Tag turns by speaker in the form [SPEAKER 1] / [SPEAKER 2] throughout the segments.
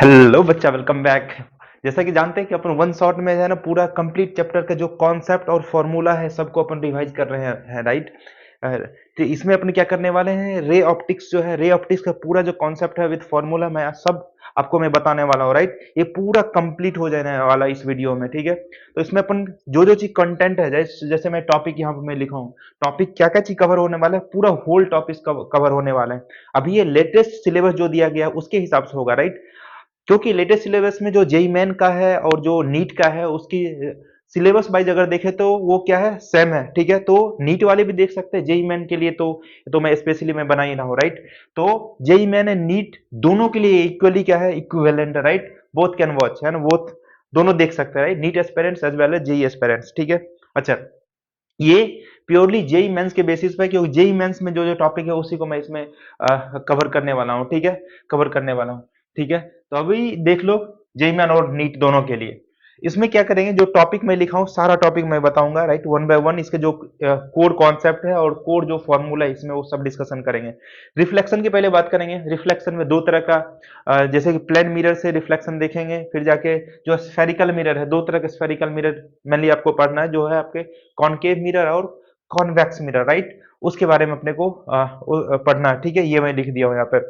[SPEAKER 1] Hello बच्चा, welcome back. जैसा कि जानते हैं कि अपन वन शॉट में है ना पूरा कंप्लीट चैप्टर का जो कॉन्सेप्ट और फॉर्मूला है सबको अपन रिवाइज कर रहे हैं, राइट। तो इसमें अपन क्या करने वाले हैं, रे ऑप्टिक्स जो है, रे ऑप्टिक्स का पूरा जो कॉन्सेप्ट है विद फॉर्मूला मैं सब आपको मैं बताने वाला हूँ, राइट। ये पूरा कंप्लीट हो जाने वाला इस वीडियो में, ठीक है। तो इसमें अपन जो जो चीज कंटेंट है, जैसे जैसे मैं टॉपिक यहाँ पे मैं लिखा हूँ, टॉपिक क्या क्या चीज कवर होने वाला है, पूरा होल टॉपिक कवर होने वाला है। अभी ये लेटेस्ट सिलेबस जो दिया गया है उसके हिसाब से होगा, राइट। क्योंकि लेटेस्ट सिलेबस में जो जेई मेन का है और जो नीट का है उसकी सिलेबस वाइज अगर देखें तो वो क्या है, सेम है, ठीक है। तो नीट वाले भी देख सकते हैं जेई मेन के लिए, तो मैं स्पेशली मैं बना ही रहा हूँ, राइट। तो जेई मेन एंड नीट दोनों के लिए इक्वली क्या है, इक्विवेलेंट है, राइट। बोथ कैन वॉच है ना, बोथ दोनों देख सकते हैं, right. NEET aspirants as well as JEE aspirants, ठीक है। अच्छा, ये प्योरली जेई मेंस के बेसिस पे, क्योंकि जेई मेंस में जो जो टॉपिक है उसी को मैं इसमें कवर करने वाला हूँ, ठीक है। कवर करने वाला हूँ, ठीक है। तो अभी देख लो, जेई मेन और नीट दोनों के लिए इसमें क्या करेंगे, जो टॉपिक मैं लिखा हूँ सारा टॉपिक मैं बताऊंगा, राइट, वन बाय वन। इसके जो कोर कॉन्सेप्ट है और कोर जो फॉर्मूला है इसमें वो सब डिस्कशन करेंगे। रिफ्लेक्शन की पहले बात करेंगे। रिफ्लेक्शन में दो तरह का, जैसे कि प्लेन मिरर से रिफ्लेक्शन देखेंगे, फिर जाके जो स्फेरिकल मिरर है, दो तरह के स्फेरिकल मिरर मेनली आपको पढ़ना है, जो है आपके कॉनकेव मिरर और कॉन्वेक्स मिरर, राइट। उसके बारे में अपने को पढ़ना है, ठीक है। ये मैं लिख दिया हूँ यहाँ पे,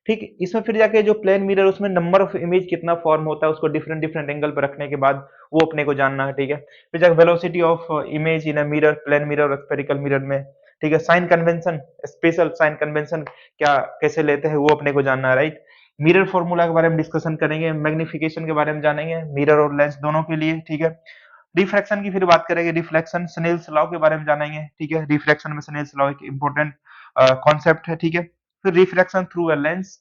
[SPEAKER 1] ठीक। इसमें फिर जाके जो प्लेन मिरर, उसमें नंबर ऑफ इमेज कितना फॉर्म होता है, उसको डिफरेंट डिफरेंट एंगल पर रखने के बाद वो अपने को जानना है, ठीक है। फिर जाके velocity of image in a mirror, plane mirror और स्फेरिकल मिरर में, ठीक है। Sign convention, special sign convention क्या कैसे लेते हैं वो अपने को जानना है, राइट। मिरर फॉर्मूला के बारे में डिस्कशन करेंगे, मैग्निफिकेशन के बारे में जानेंगे मिरर और लेंस दोनों के लिए, ठीक है। रिफ्रैक्शन की फिर बात करेंगे, रिफ्लेक्शन स्नेल्स लॉ के बारे में जानेंगे, ठीक है। रिफ्रैक्शन में स्नेल्स लॉ एक इंपॉर्टेंट कॉन्सेप्ट है, ठीक है। फिर रिफ्रैक्शन थ्रू अ लेंस,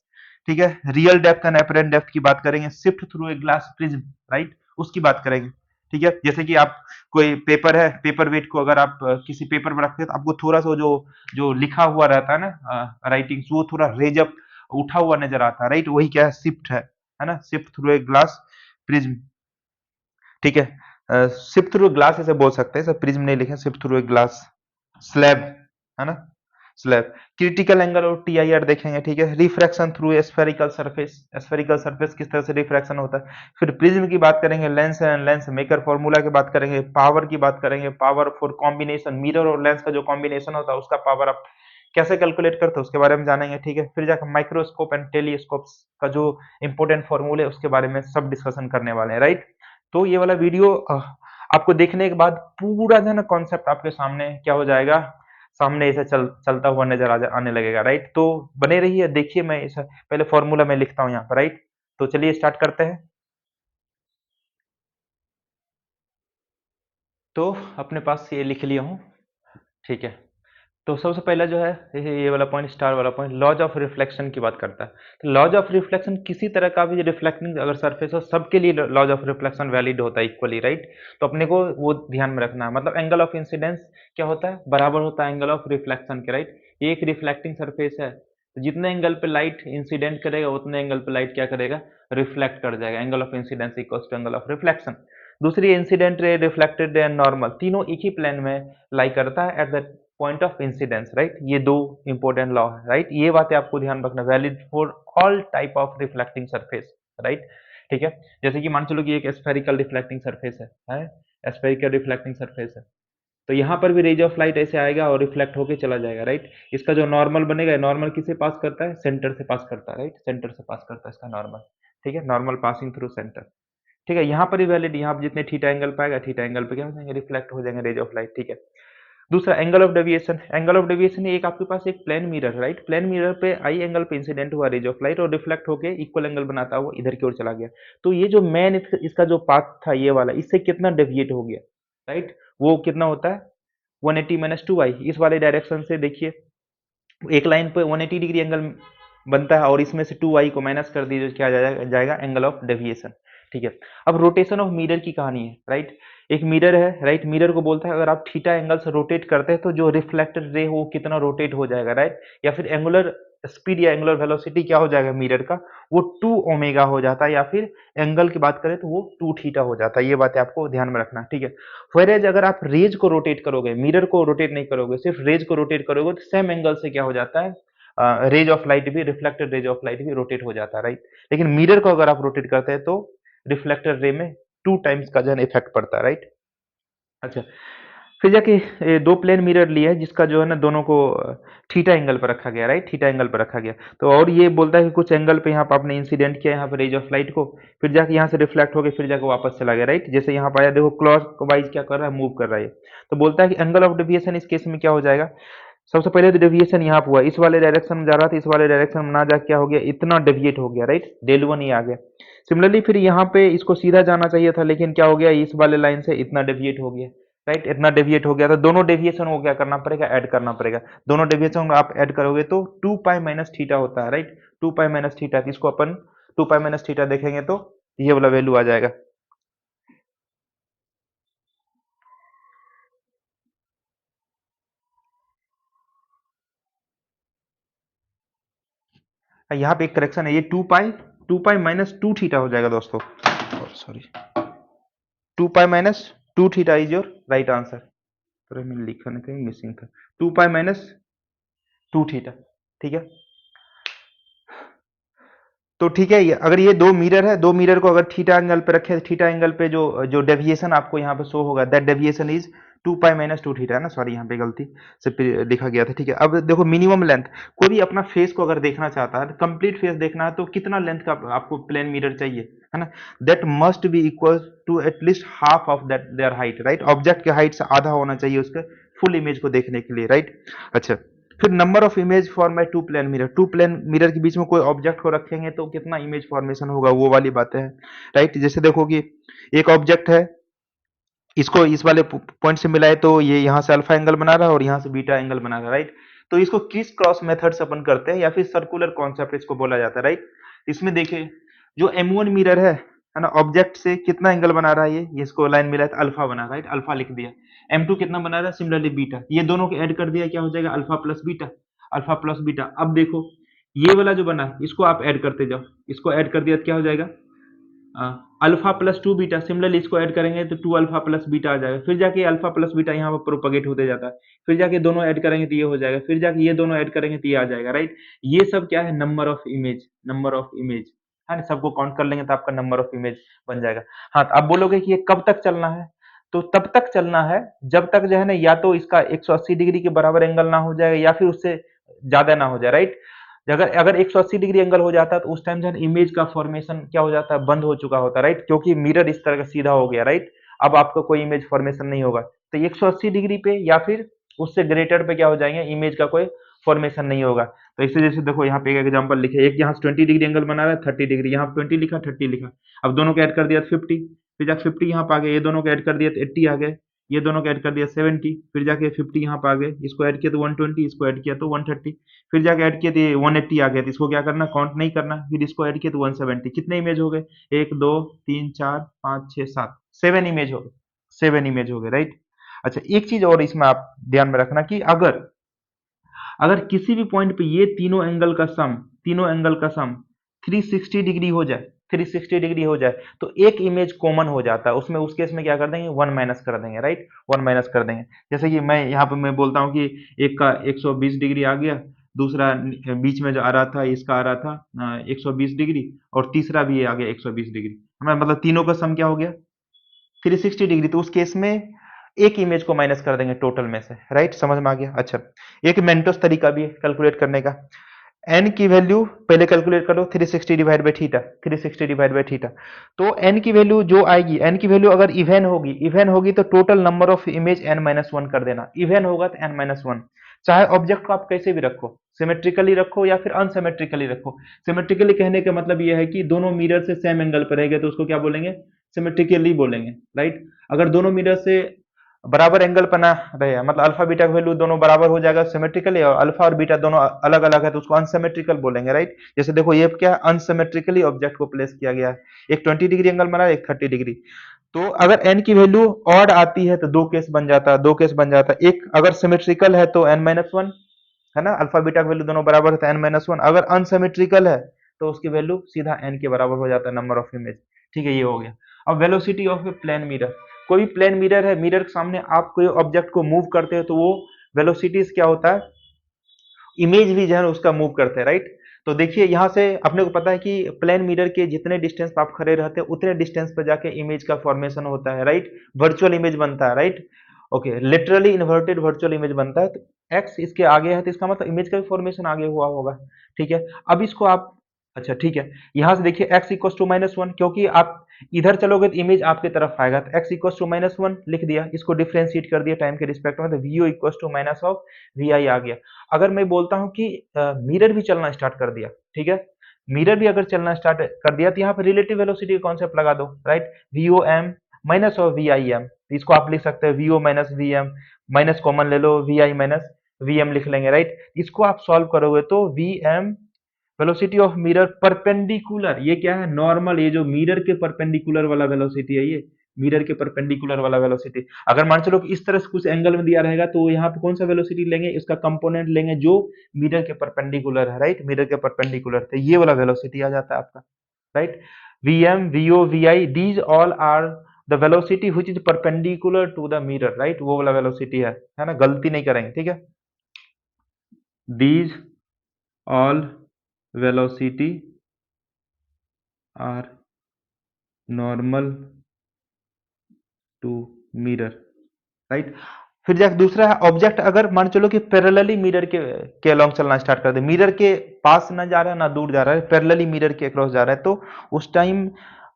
[SPEAKER 1] ठीक है। Real depth and apparent depth की बात करेंगे। Shift through a glass prism, right, उसकी बात करेंगे, ठीक है। जैसे कि आप कोई पेपर है, पेपर वेट को अगर आप किसी पेपर पर रखते हैं तो आपको थोड़ा सा जो जो लिखा हुआ रहता है ना, राइटिंग्स, वो थोड़ा रेज अप उठा हुआ नजर आता है, राइट। वही क्या है, शिफ्ट है ना। Shift through a glass prism, ठीक है। सिप थ्रू ग्लास ऐसे बोल सकते हैं, सब प्रिज्म नहीं लिखे, sip through a glass slab, है ना, स्लैब। क्रिटिकल एंगल और टीआईआर देखेंगे, ठीक है। Refraction through spherical surface, spherical surface किस तरह से रिफ्रैक्शन होता है। फिर प्रिज्म की बात करेंगे, lens and lens maker formula की बात करेंगे, पावर की बात करेंगे, पावर फॉर कॉम्बिनेशन, मिरर और लेंस का जो कॉम्बिनेशन होता है उसका पावर आप कैसे कैलकुलेट करते हो उसके बारे में जानेंगे, ठीक है। फिर जाकर माइक्रोस्कोप एंड टेलीस्कोप का जो इंपॉर्टेंट फॉर्मूले है उसके बारे में सब डिस्कशन करने वाले हैं, राइट। तो ये वाला वीडियो आपको देखने के बाद पूरा जो है ना कॉन्सेप्ट आपके सामने क्या हो जाएगा, सामने ऐसे चलता हुआ नजर आने लगेगा, राइट। तो बने रहिए, देखिए, मैं इस पहले फॉर्मूला में लिखता हूँ यहाँ पर, राइट। तो चलिए स्टार्ट करते हैं। तो अपने पास ये लिख लिया हूँ, ठीक है। तो सबसे पहला जो है, ये वाला पॉइंट, स्टार वाला पॉइंट, लॉज ऑफ रिफ्लेक्शन की बात करता है। तो लॉज ऑफ रिफ्लेक्शन किसी तरह का भी रिफ्लेक्टिंग अगर सरफेस हो, सबके लिए लॉज ऑफ रिफ्लेक्शन वैलिड होता है इक्वली, राइट। तो अपने को वो ध्यान में रखना है, मतलब एंगल ऑफ इंसिडेंस क्या होता है, बराबर होता है एंगल ऑफ रिफ्लेक्शन के, राइट। ये एक रिफ्लेक्टिंग सरफेस है, तो जितने एंगल पे लाइट इंसिडेंट करेगा उतने एंगल पे लाइट क्या करेगा, रिफ्लेक्ट कर जाएगा। Angle of incidence equals to angle of reflection. दूसरी, incident ray, reflected ray and normal, तीनों एक ही प्लेन में लाई करता है at the point of incidence, right. ये दो इंपॉर्टेंट लॉ है, राइट। ये बातें आपको ध्यान रखना, valid for all type of reflecting surface, right, ठीक है। जैसे कि मान चलो कि एक स्फेरिकल रिफ्लेक्टिंग सरफेस है, स्फेरिकल रिफ्लेक्टिंग सरफेस है। तो यहाँ पर भी रेज ऑफ लाइट ऐसे आएगा और रिफ्लेक्ट होके चला जाएगा, राइट। इसका जो नॉर्मल बनेगा, नॉर्मल किसे पास करता है, सेंटर से पास करता है, राइट। सेंटर से पास करता है इसका नॉर्मल, ठीक है। नॉर्मल पासिंग थ्रू सेंटर, ठीक है। यहाँ पर भी वैलिड, यहाँ पर जितने थीटा एंगल पाएगा, थीटा एंगल पे क्या हो जाएंगे, रिफ्लेक्ट हो जाएंगे रेज ऑफ लाइट, ठीक है। दूसरा, angle of deviation. Angle of deviation एक आपके पास एक plane mirror, right. Plane mirror पे आई एंगल पे इंसिडेंट हुआ रेज ऑफ लाइट और रिफ्लेक्ट होके इक्वल एंगल बनाता हुआ इधर की ओर चला गया। तो ये जो मेन इसका जो पाथ था ये वाला, इससे कितना डेविएट हो गया, राइट। वो कितना होता है, 180 माइनस 2i। इस वाले डायरेक्शन से देखिए, एक लाइन पे 180 डिग्री एंगल बनता है और इसमें से 2i को माइनस कर दीजिए, क्या जाएगा एंगल ऑफ डेविएशन, ठीक है। अब रोटेशन ऑफ मिरर की कहानी है, राइट। एक मिरर है, राइट। मिरर को बोलता है अगर आप थीटा एंगल से रोटेट करते हैं तो जो रिफ्लेक्टेड रे वो कितना रोटेट हो जाएगा, राइट। या फिर एंगुलर स्पीड या एंगुलर वेलोसिटी क्या हो जाएगा मिरर का, वो 2 ओमेगा हो जाता है, या फिर एंगल की बात करें तो वो 2 थीटा हो जाता है। ये बातें आपको ध्यान में रखना, ठीक है। वेरेज अगर आप रेज को रोटेट करोगे, मिरर को रोटेट नहीं करोगे, सिर्फ रेज को रोटेट करोगे, तो सेम एंगल से क्या हो जाता है, रेज ऑफ लाइट भी, रिफ्लेक्टेड रेज ऑफ लाइट भी रोटेट हो जाता है, राइट। लेकिन मिरर को अगर आप रोटेट करते हैं तो रिफ्लेक्टेड रे में 2 टाइम्स का जो है इफेक्ट पड़ता है, राइट। अच्छा, फिर जाके दो प्लेन मिरर लिया है जिसका जो है ना दोनों को थीटा एंगल पर रखा गया, राइट, थीटा एंगल पर रखा गया। तो और ये बोलता है कि कुछ एंगल पे यहाँ पे आपने इंसिडेंट किया यहाँ पे रेज ऑफ लाइट को, फिर जाके यहाँ से रिफ्लेक्ट होके फिर जाके वापस चला गया, राइट। जैसे यहाँ पे आया देखो क्लॉक वाइज क्या कर रहा है, मूव कर रहा है। तो बोलता है कि एंगल ऑफ डेविएशन इस केस में क्या हो जाएगा। सबसे पहले तो डेविएशन यहाँ पे हुआ, इस वाले डायरेक्शन में जा रहा था, इस वाले डायरेक्शन में ना जाके क्या हो गया, इतना डेविएट हो गया, राइट, डेल वन ही आ गया। सिमिलरली फिर यहाँ पे इसको सीधा जाना चाहिए था, लेकिन क्या हो गया, इस वाले लाइन से इतना डेविएट हो गया, राइट, इतना डेविएट हो गया। तो दोनों डेविएशन को क्या करना पड़ेगा, ऐड करना पड़ेगा। दोनों डेविएशन आप ऐड करोगे तो 2 पाई माइनस थीटा होता है, राइट। 2 पाई माइनस थीटा, इसको अपन 2 पाई माइनस थीटा देखेंगे तो ये वाला वैल्यू आ जाएगा। यहाँ पे एक करेक्शन है, ये 2 पाई माइनस 2 थीटा हो जाएगा दोस्तों, sorry, 2 pi minus 2 theta is your right answer. तो मैंने लिखा नहीं, कहीं मिसिंग था, 2 पाई माइनस 2 थीटा, ठीक है। तो ठीक है, अगर ये दो मिरर है, दो मिरर को अगर थीटा एंगल पे रखे, थीटा एंगल पे जो जो डेविएशन आपको यहाँ पे शो होगा, that deviation is 2 pi minus 2 theta, है ना, सॉरी यहाँ पे गलती से लिखा गया था, ठीक है। अब देखो मिनिमम लेंथ, कोई भी अपना फेस को अगर देखना चाहता है, कंप्लीट फेस देखना है, तो कितना लेंथ का आपको प्लेन मिरर चाहिए, है ना। That must be equal to at least half of that their height, right. Object के हाइट से आधा होना चाहिए उसके फुल इमेज को देखने के लिए, राइट। अच्छा, फिर number of image for my two plane mirror, two plane mirror के बीच में कोई ऑब्जेक्ट को रखेंगे तो कितना इमेज फॉर्मेशन होगा, वो वाली बातें हैं, राइट। जैसे देखो कि एक ऑब्जेक्ट है, इसको इस वाले पॉइंट से मिलाए तो ये यहाँ से अल्फा एंगल बना रहा है और यहाँ से बीटा एंगल बना रहा है, राइट। तो इसको किस क्रॉस मेथड से अपन करते हैं, या फिर सर्कुलर कॉन्सेप्ट इसको बोला जाता है, राइट। इसमें देखिए जो M1 मिरर है ना, ऑब्जेक्ट से कितना एंगल बना रहा है, ये इसको लाइन मिला है तो अल्फा बना, राइट, अल्फा लिख दिया। M2 कितना बना रहा है, सिमिलरली बीटा, ये दोनों को ऐड कर दिया, क्या हो जाएगा, alpha plus beta, alpha plus beta. अब देखो ये वाला जो बना है इसको आप ऐड करते जाओ, इसको ऐड कर दिया तो क्या हो जाएगा, alpha plus two beta. Similarly इसको ऐड करेंगे तो 2 अल्फा प्लस बीटा आ जाएगा, फिर जाके अल्फा प्लस बीटा यहाँ पर प्रोपगेट होते जाता है, फिर जाके दोनों ऐड करेंगे तो ये हो जाएगा, फिर जाके ये दोनों ऐड करेंगे तो ये आ जाएगा, राइट। ये सब क्या है, number of image, number of image, है ना। सबको काउंट कर लेंगे तो आपका नंबर ऑफ इमेज बन जाएगा। हाँ, तो आप बोलोगे कि ये कब तक चलना है, तो तब तक चलना है जब तक जो है ना, या तो इसका 180 डिग्री के बराबर एंगल ना हो जाएगा, या फिर उससे ज्यादा ना हो जाए, राइट। अगर अगर 180 डिग्री एंगल हो जाता है तो उस टाइम जो है इमेज का फॉर्मेशन क्या हो जाता है, बंद हो चुका होता है, राइट, क्योंकि मिरर इस तरह का सीधा हो गया, राइट। अब आपका कोई इमेज फॉर्मेशन नहीं होगा। तो 180 डिग्री पे या फिर उससे ग्रेटर पे क्या हो जाएंगे, इमेज का कोई फॉर्मेशन नहीं होगा। तो इसे जैसे देखो यहाँ पे एक एग्जांपल लिखे, एक यहाँ से 20 डिग्री एंगल बना रहा है, 30 डिग्री, यहाँ 20 लिखा, 30 लिखा। अब दोनों को ऐड कर दिया तो 50, फिर जाके 50 यहाँ पे आ गए, ये दोनों को ऐड कर दिया तो 80 आ गए, ये दोनों को ऐड कर दिया 70, फिर जाके 50 यहाँ पे आ गए, इसको ऐड किया तो 120, इसको ऐड किया तो 130, फिर जाके ऐड किया तो ये 180 आ गया, तो इसको क्या करना, काउंट नहीं करना, फिर इसको ऐड किया तो 170। कितने इमेज हो गए, 1 2 3 4 5 6 7, 7 इमेज हो गए, 7 इमेज हो गए, राइट। अच्छा, एक चीज और इसमें आप ध्यान में रखना कि अगर अगर किसी भी पॉइंट पे ये तीनों एंगल का सम 360 डिग्री हो जाए, 360 डिग्री हो जाए, तो एक इमेज कॉमन हो जाता है उसमें, उस केस में क्या कर देंगे, 1 माइनस कर देंगे, राइट, 1 माइनस कर देंगे। जैसे कि मैं यहाँ पे मैं बोलता हूँ कि एक का 120 डिग्री आ गया, दूसरा बीच में जो आ रहा था इसका आ रहा था 120 डिग्री, और तीसरा भी ये आ गया 120 डिग्री, हमें मतलब तीनों का सम क्या हो गया, 360 डिग्री। तो उस केस में एक इमेज को माइनस कर देंगे टोटल में से, राइट, समझ में आ गया। अच्छा, एक मेंटोस तरीका भी है कैलकुलेट करने का। एन की वैल्यू पहले कैलकुलेट करो, 360 divide by theta, 360 divide by theta. तो एन की वैल्यू जो आएगी, एन की वैल्यू अगर इवन होगी तो total number of image N minus one कर देना, इवन होगा तो एन माइनस वन। चाहे ऑब्जेक्ट को आप कैसे भी रखो, सिमेट्रिकली रखो या फिर अनसिमेट्रिकली रखो। सिमेट्रिकली कहने का मतलब यह है कि दोनों मिरर से सेम एंगल पर रहेंगे तो उसको क्या बोलेंगे, सिमेट्रिकली बोलेंगे, राइट। अगर दोनों मिरर से बराबर एंगल बना रहे, मतलब अल्फा बीटा का वैल्यू दोनों बराबर हो जाएगा सिमेट्रिकली, और अल्फा और बीटा दोनों अलग अलग है तो उसको अनसिमेट्रिकल बोलेंगे, राइट। जैसे देखो ये क्या अनसिमेट्रिकली ऑब्जेक्ट को प्लेस किया गया है, एक 20 डिग्री एंगल बना है, एक 30 डिग्री। तो अगर एन की वैल्यू ऑड आती है तो दो केस बन जाता है, दो केस बन जाता है। एक अगर सिमेट्रिकल है तो एन माइनस वन, है ना, अल्फा बीटा की वैल्यू दोनों बराबर है तो एन माइनस वन। अगर अनसिमेट्रिकल है तो उसकी वैल्यू सीधा एन के बराबर हो जाता है, नंबर ऑफ इमेज, ठीक है, ये हो गया। अब velocity of a plane mirror, कोई प्लेन मिरर है, मिरर के सामने आप कोई ऑब्जेक्ट को मूव करते हो तो वो वेलोसिटीज क्या होता है, इमेज भी जो है ना उसका मूव करते हैं, राइट। तो देखिए यहाँ से अपने को पता है कि प्लेन मिरर के जितने डिस्टेंस पे आप खड़े रहते हैं उतने डिस्टेंस पे जाके इमेज का फॉर्मेशन होता है, राइट। वर्चुअल इमेज बनता है, right. Okay, literally inverted virtual image बनता है। तो एक्स इसके आगे है तो इसका मतलब इमेज का भी फॉर्मेशन आगे हुआ होगा, ठीक है। अब इसको आप, अच्छा ठीक है, यहाँ से देखिए एक्स इक्वल टू -1, क्योंकि आप इधर चलोगे तो इमेज आपकी तरफ आएगा, तो एक्स इक्वल टू -1 लिख दिया, इसको डिफ्रेंशिएट कर दिया टाइम के रिस्पेक्ट में, तो V O equal to minus of V I आ गया। अगर मैं बोलता हूँ कि मिरर भी चलना स्टार्ट कर दिया, ठीक है, मिरर भी अगर चलना स्टार्ट कर दिया तो यहाँ पर रिलेटिव वेलोसिटी का कॉन्सेप्ट लगा दो, right. V O M minus of V I M, इसको आप लिख सकते हैं V O minus V M, minus common ले लो, V I minus V M लिख लेंगे, राइट। इसको आप सॉल्व करोगे तो V M velocity of mirror perpendicular, ये क्या है, नॉर्मल, ये जो मिरर के परपेंडिकुलर वाला वेलोसिटी है, ये मिरर के परपेंडिकुलर वाला वेलोसिटी। अगर मान चलो कि इस तरह से कुछ एंगल में दिया रहेगा तो यहाँ पे कौन सा वेलोसिटी लेंगे, इसका कंपोनेंट लेंगे जो मिरर के परपेंडिकुलर है, राइट, मिरर के परपेंडिकुलर, तो ये वाला वेलोसिटी आ जाता है आपका, right. V M, V O, V I, these all are the velocity which is perpendicular to the mirror, right, वो वाला वेलोसिटी है ना, गलती नहीं करेंगे, ठीक है। These all velocity are normal to mirror, right. फिर जाके दूसरा है ऑब्जेक्ट, अगर मान चलो कि पैरेलली मिरर के अलोंग चलना स्टार्ट कर दे, मिरर के पास ना जा रहा है ना दूर जा रहा है, पैरेलली मिरर के अक्रॉस जा रहा है, तो उस time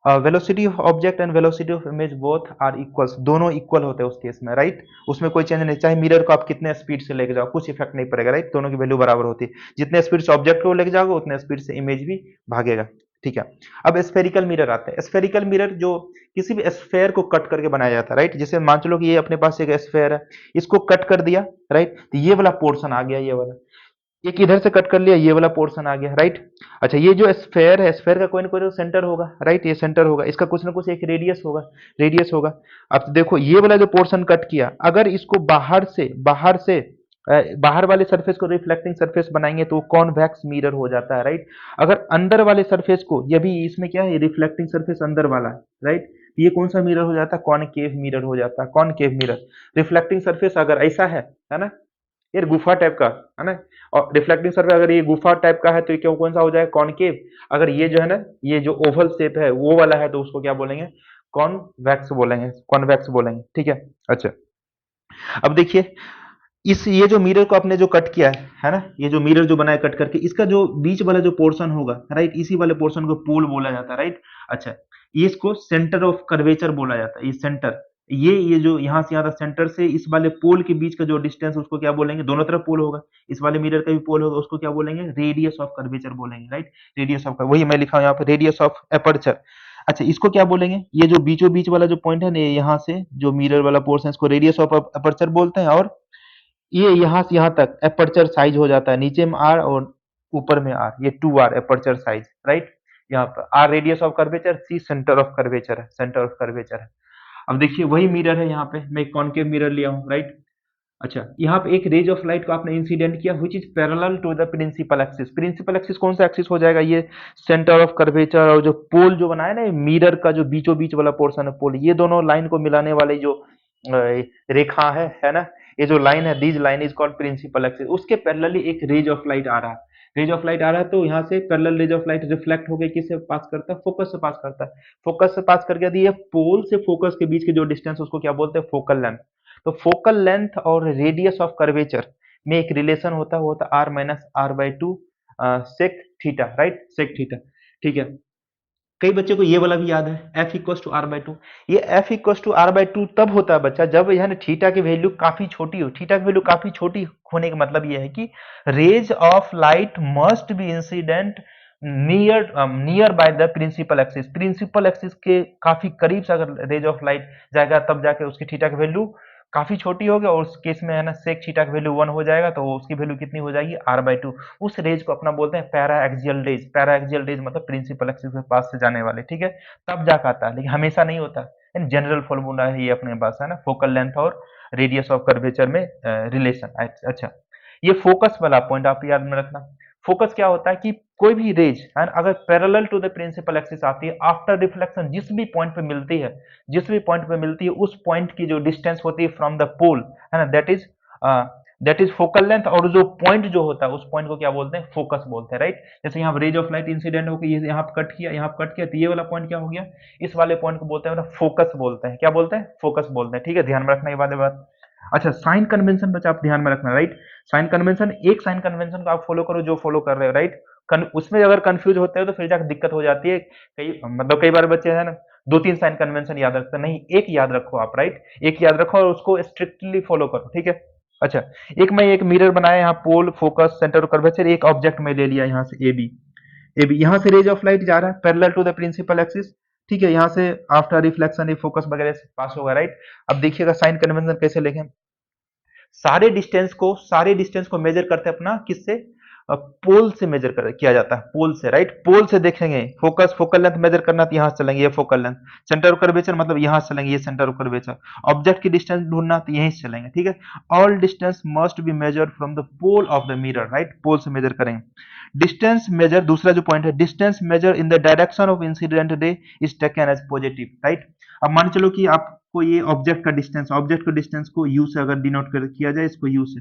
[SPEAKER 1] velocity of object and velocity of image both are equals, दोनों इक्वल होते हैं उस केस में, राइट। उसमें कोई चेंज नहीं, चाहे मिरर को आप कितने स्पीड से लेके जाओ कुछ इफेक्ट नहीं पड़ेगा, राइट, दोनों की वैल्यू बराबर होती है, जितने स्पीड से ऑब्जेक्ट को लेके जाओगे उतने स्पीड से इमेज भी भागेगा, ठीक है। अब स्फेरिकल मिरर आते हैं, स्फेरिकल मिरर जो किसी भी स्फेयर को कट करके बनाया जाता है, राइट। जैसे मान चलो कि ये अपने पास एक स्फेयर है, इसको कट कर दिया, राइट, तो ये वाला पोर्शन आ गया, ये वाला, एक इधर से कट कर लिया, ये वाला पोर्शन आ गया, राइट। अच्छा, ये जो स्फेयर है, स्फेयर का कोई ना कोई तो सेंटर होगा, राइट, ये सेंटर होगा, इसका कुछ ना कुछ एक रेडियस होगा, रेडियस होगा। अब देखो ये वाला जो पोर्शन कट किया, अगर इसको बाहर से बाहर वाले सरफेस को रिफ्लेक्टिंग सरफेस बनाएंगे तो कॉन्वेक्स मिरर हो जाता है, राइट। अगर अंदर वाले सरफेस को, ये भी इसमें क्या है, रिफ्लेक्टिंग सरफेस अंदर वाला है, राइट, ये कौन सा मिरर हो जाता है, कॉनकेव मिरर हो जाता है, कॉनकेव मिरर। रिफ्लेक्टिंग सरफेस अगर ऐसा है ना, ये गुफा टाइप का है ना, और रिफ्लेक्टिंग सरफेस अगर ये गुफा टाइप का है तो ये क्यों, कौन सा हो जाएगा, कॉनकेव। अगर ये जो है ना, ये जो ओवल शेप है वो वाला है तो उसको क्या बोलेंगे, कॉन्वेक्स बोलेंगे, कॉन्वेक्स बोलेंगे, ठीक है। अच्छा, अब देखिए इस, ये जो मिरर को आपने जो कट किया है ना, ये जो मिरर जो बनाया कट करके, इसका जो बीच वाला जो पोर्शन होगा, राइट, इसी वाले पोर्शन को पोल बोला जाता है, राइट। अच्छा, ये इसको सेंटर ऑफ कर्वेचर बोला जाता है, ये सेंटर, ये जो यहाँ से यहाँ तक सेंटर से इस वाले पोल के बीच का जो डिस्टेंस, उसको क्या बोलेंगे, दोनों तरफ पोल होगा, इस वाले मिरर का भी पोल होगा, उसको क्या बोलेंगे, रेडियस ऑफ कर्वेचर बोलेंगे, राइट। रेडियस ऑफ, वही मैं लिखा हूँ यहाँ पे, रेडियस ऑफ एपर्चर। अच्छा, इसको क्या बोलेंगे, ये जो बीचों बीच वाला जो पॉइंट है ना, यहाँ से जो मिरर वाला पोर्शन, इसको रेडियस ऑफ एपर्चर बोलते हैं। और ये यहाँ से यहाँ तक एपर्चर साइज हो जाता है, नीचे में आर और ऊपर में आर, ये 2r एपर्चर साइज, राइट। यहाँ पर R radius of curvature, C centre of curvature है, सेंटर ऑफ कर्वेचर है। अब देखिए वही मिरर है, यहाँ पे मैं एक कॉनकेव मिरर लिया हूँ, राइट। अच्छा, यहाँ पे एक रेज ऑफ लाइट को आपने इंसिडेंट किया which is parallel to the principal axis. Principal axis कौन सा एक्सिस हो जाएगा, ये सेंटर ऑफ कर्वेचर, और जो पोल जो बनाया ना मिरर का जो बीचों बीच वाला पोर्शन है पोल, ये दोनों लाइन को मिलाने वाली जो रेखा है ना, ये जो लाइन है, these line is called principal axis. उसके पैरेलली एक रेज ऑफ लाइट आ रहा है, रेज ऑफ लाइट आ रहा है, तो यहाँ से parallel raise of light reflect होकर किससे पास करता है, फोकस से पास करता है। फोकस से पास करके यदि ये पोल से फोकस के बीच के जो डिस्टेंस, उसको क्या बोलते हैं, फोकल लेंथ। तो फोकल लेंथ और रेडियस ऑफ कर्वेचर में एक रिलेशन होता है, वो होता है R minus R by two sec theta, right, sec theta, ठीक है। कई बच्चे को ये वाला भी याद है, F equal to R by two. ये F equal to R by two तब होता है बच्चा जब यह थीटा की वैल्यू काफी छोटी हो। थीटा की वैल्यू काफी छोटी होने का मतलब ये है कि rays of light must be incident near by the principal axis, principal axis के काफी करीब से अगर रेज ऑफ लाइट जाएगा तब जाके उसकी थीटा की वैल्यू काफी छोटी होगी, और उस केस में है ना सेक थीटा की वैल्यू 1 हो जाएगा, तो उसकी वैल्यू कितनी हो जाएगी, आर बाई टू। उस रेज को अपना बोलते हैं paraxial rays, paraxial rays मतलब प्रिंसिपल एक्सिस के पास से जाने वाले, ठीक है, तब जाकर आता है, लेकिन हमेशा नहीं होता। जनरल फॉर्मूला है ये अपने पास, है ना, फोकल लेंथ और रेडियस ऑफ कर्वेचर में रिलेशन। अच्छा, ये फोकस वाला पॉइंट आप याद में रखना। फोकस क्या होता है कि कोई भी रेज है अगर parallel to the principal axis आती है, आफ्टर रिफ्लेक्शन जिस भी पॉइंट पे मिलती है, जिस भी पॉइंट पे मिलती है, उस पॉइंट की जो डिस्टेंस होती है फ्रॉम द पोल, है ना, that is that is focal length, और जो पॉइंट जो होता है उस पॉइंट को क्या बोलते हैं, फोकस बोलते हैं, राइट। जैसे यहाँ रेज ऑफ लाइट इंसिडेंट होकर ये यहाँ पे कट किया, यहाँ पे कट किया, तो ये वाला पॉइंट क्या हो गया, इस वाले पॉइंट को बोलते हैं फोकस बोलते हैं, क्या बोलते हैं, फोकस बोलते हैं, ठीक है, ध्यान में रखना ये वाले बात। अच्छा, साइन कन्वेंशन बच्चा आप ध्यान में रखना, राइट। साइन कन्वेंशन, एक साइन कन्वेंशन को आप फॉलो करो जो फॉलो कर रहे हो, राइट। उसमें अगर कंफ्यूज होते हो तो फिर जाकर दिक्कत हो जाती है, कई मतलब कई बार बच्चे है ना दो तीन साइन कन्वेंशन याद रखते हैं, नहीं एक याद रखो आप, राइट। एक याद रखो और उसको स्ट्रिक्टली फॉलो करो, ठीक है। अच्छा, एक मिरर बनाया यहाँ, पोल, फोकस, सेंटर और कर्वेचर, एक ऑब्जेक्ट में ले लिया यहाँ से ए बी, यहाँ से रेज ऑफ लाइट जा रहा है parallel to the principal axis, ठीक है। यहाँ से आफ्टर रिफ्लेक्शन ये फोकस वगैरह से पास होगा, राइट। अब देखिएगा साइन कन्वेंशन कैसे लिखें, सारे डिस्टेंस को मेजर करते हैं अपना किससे, पोल से मेजर कर किया जाता है, पोल से, राइट। पोल से देखेंगे, फोकस फोकल लेंथ मेजर करना तो यहाँ से चलेंगे, ये focal length, centre of curvature मतलब यहाँ से चलेंगे, ये सेंटर ऑफ कर्वेचर, ऑब्जेक्ट की डिस्टेंस ढूंढना तो यहीं से चलेंगे, ठीक है। All distance must be measured from the pole of the mirror, right, pole से मेजर करेंगे। डिस्टेंस मेजर, दूसरा जो पॉइंट है, distance measure in the direction of incident ray is taken as positive, right. अब मान चलो कि आपको ये ऑब्जेक्ट का डिस्टेंस को यू से अगर डिनोट कर किया जाए, इसको यू से,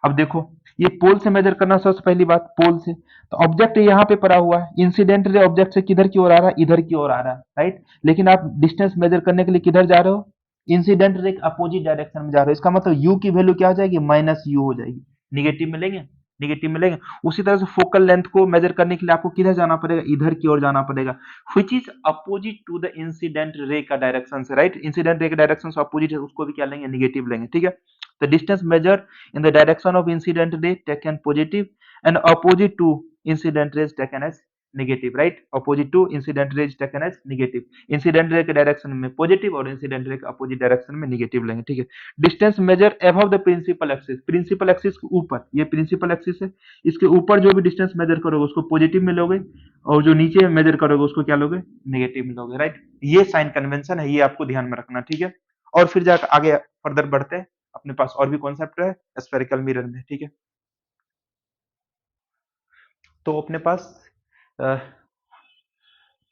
[SPEAKER 1] अब देखो ये पोल से मेजर करना, सबसे पहली बात पोल से, तो ऑब्जेक्ट यहाँ पे पड़ा हुआ है, इंसिडेंट रे ऑब्जेक्ट से किधर की ओर आ रहा है, इधर की ओर आ रहा है, राइट। लेकिन आप डिस्टेंस मेजर करने के लिए किधर जा रहे हो, इंसिडेंट रे के अपोजिट डायरेक्शन में जा रहे हो, इसका मतलब यू की वैल्यू क्या हो जाएगी, माइनस यू हो जाएगी, निगेटिव में लेंगे, निगेटिव में लेंगे। उसी तरह से फोकल लेंथ को मेजर करने के लिए आपको किधर जाना पड़ेगा, इधर की ओर जाना पड़ेगा, which is opposite to the incident ray का डायरेक्शन से, राइट। इंसिडेंट रे के डायरेक्शन से अपोजिट है, उसको भी क्या लेंगे, निगेटिव लेंगे, ठीक है। The distance measured in the direction of incident ray taken positive and opposite to incident ray is taken as negative, right? Opposite to incident ray is taken as negative. Incident ray के direction में positive और incident ray के अपोजिट direction में negative लेंगे, ठीक है। Distance measure above the principal axis, principal axis के ऊपर, ये प्रिंसिपल एक्सिस है, इसके ऊपर जो भी डिस्टेंस मेजर करोगे उसको पॉजिटिव में लोगे, और जो नीचे मेजर करोगे उसको क्या लोगे, नेगेटिव में लोगे, राइट। ये साइन कन्वेंशन है, ये आपको ध्यान में रखना, ठीक है। और फिर जाकर आगे फर्दर बढ़ते हैं, अपने पास और भी कॉन्सेप्ट है स्फेरिकल मिरर में, ठीक है। तो अपने पास अ,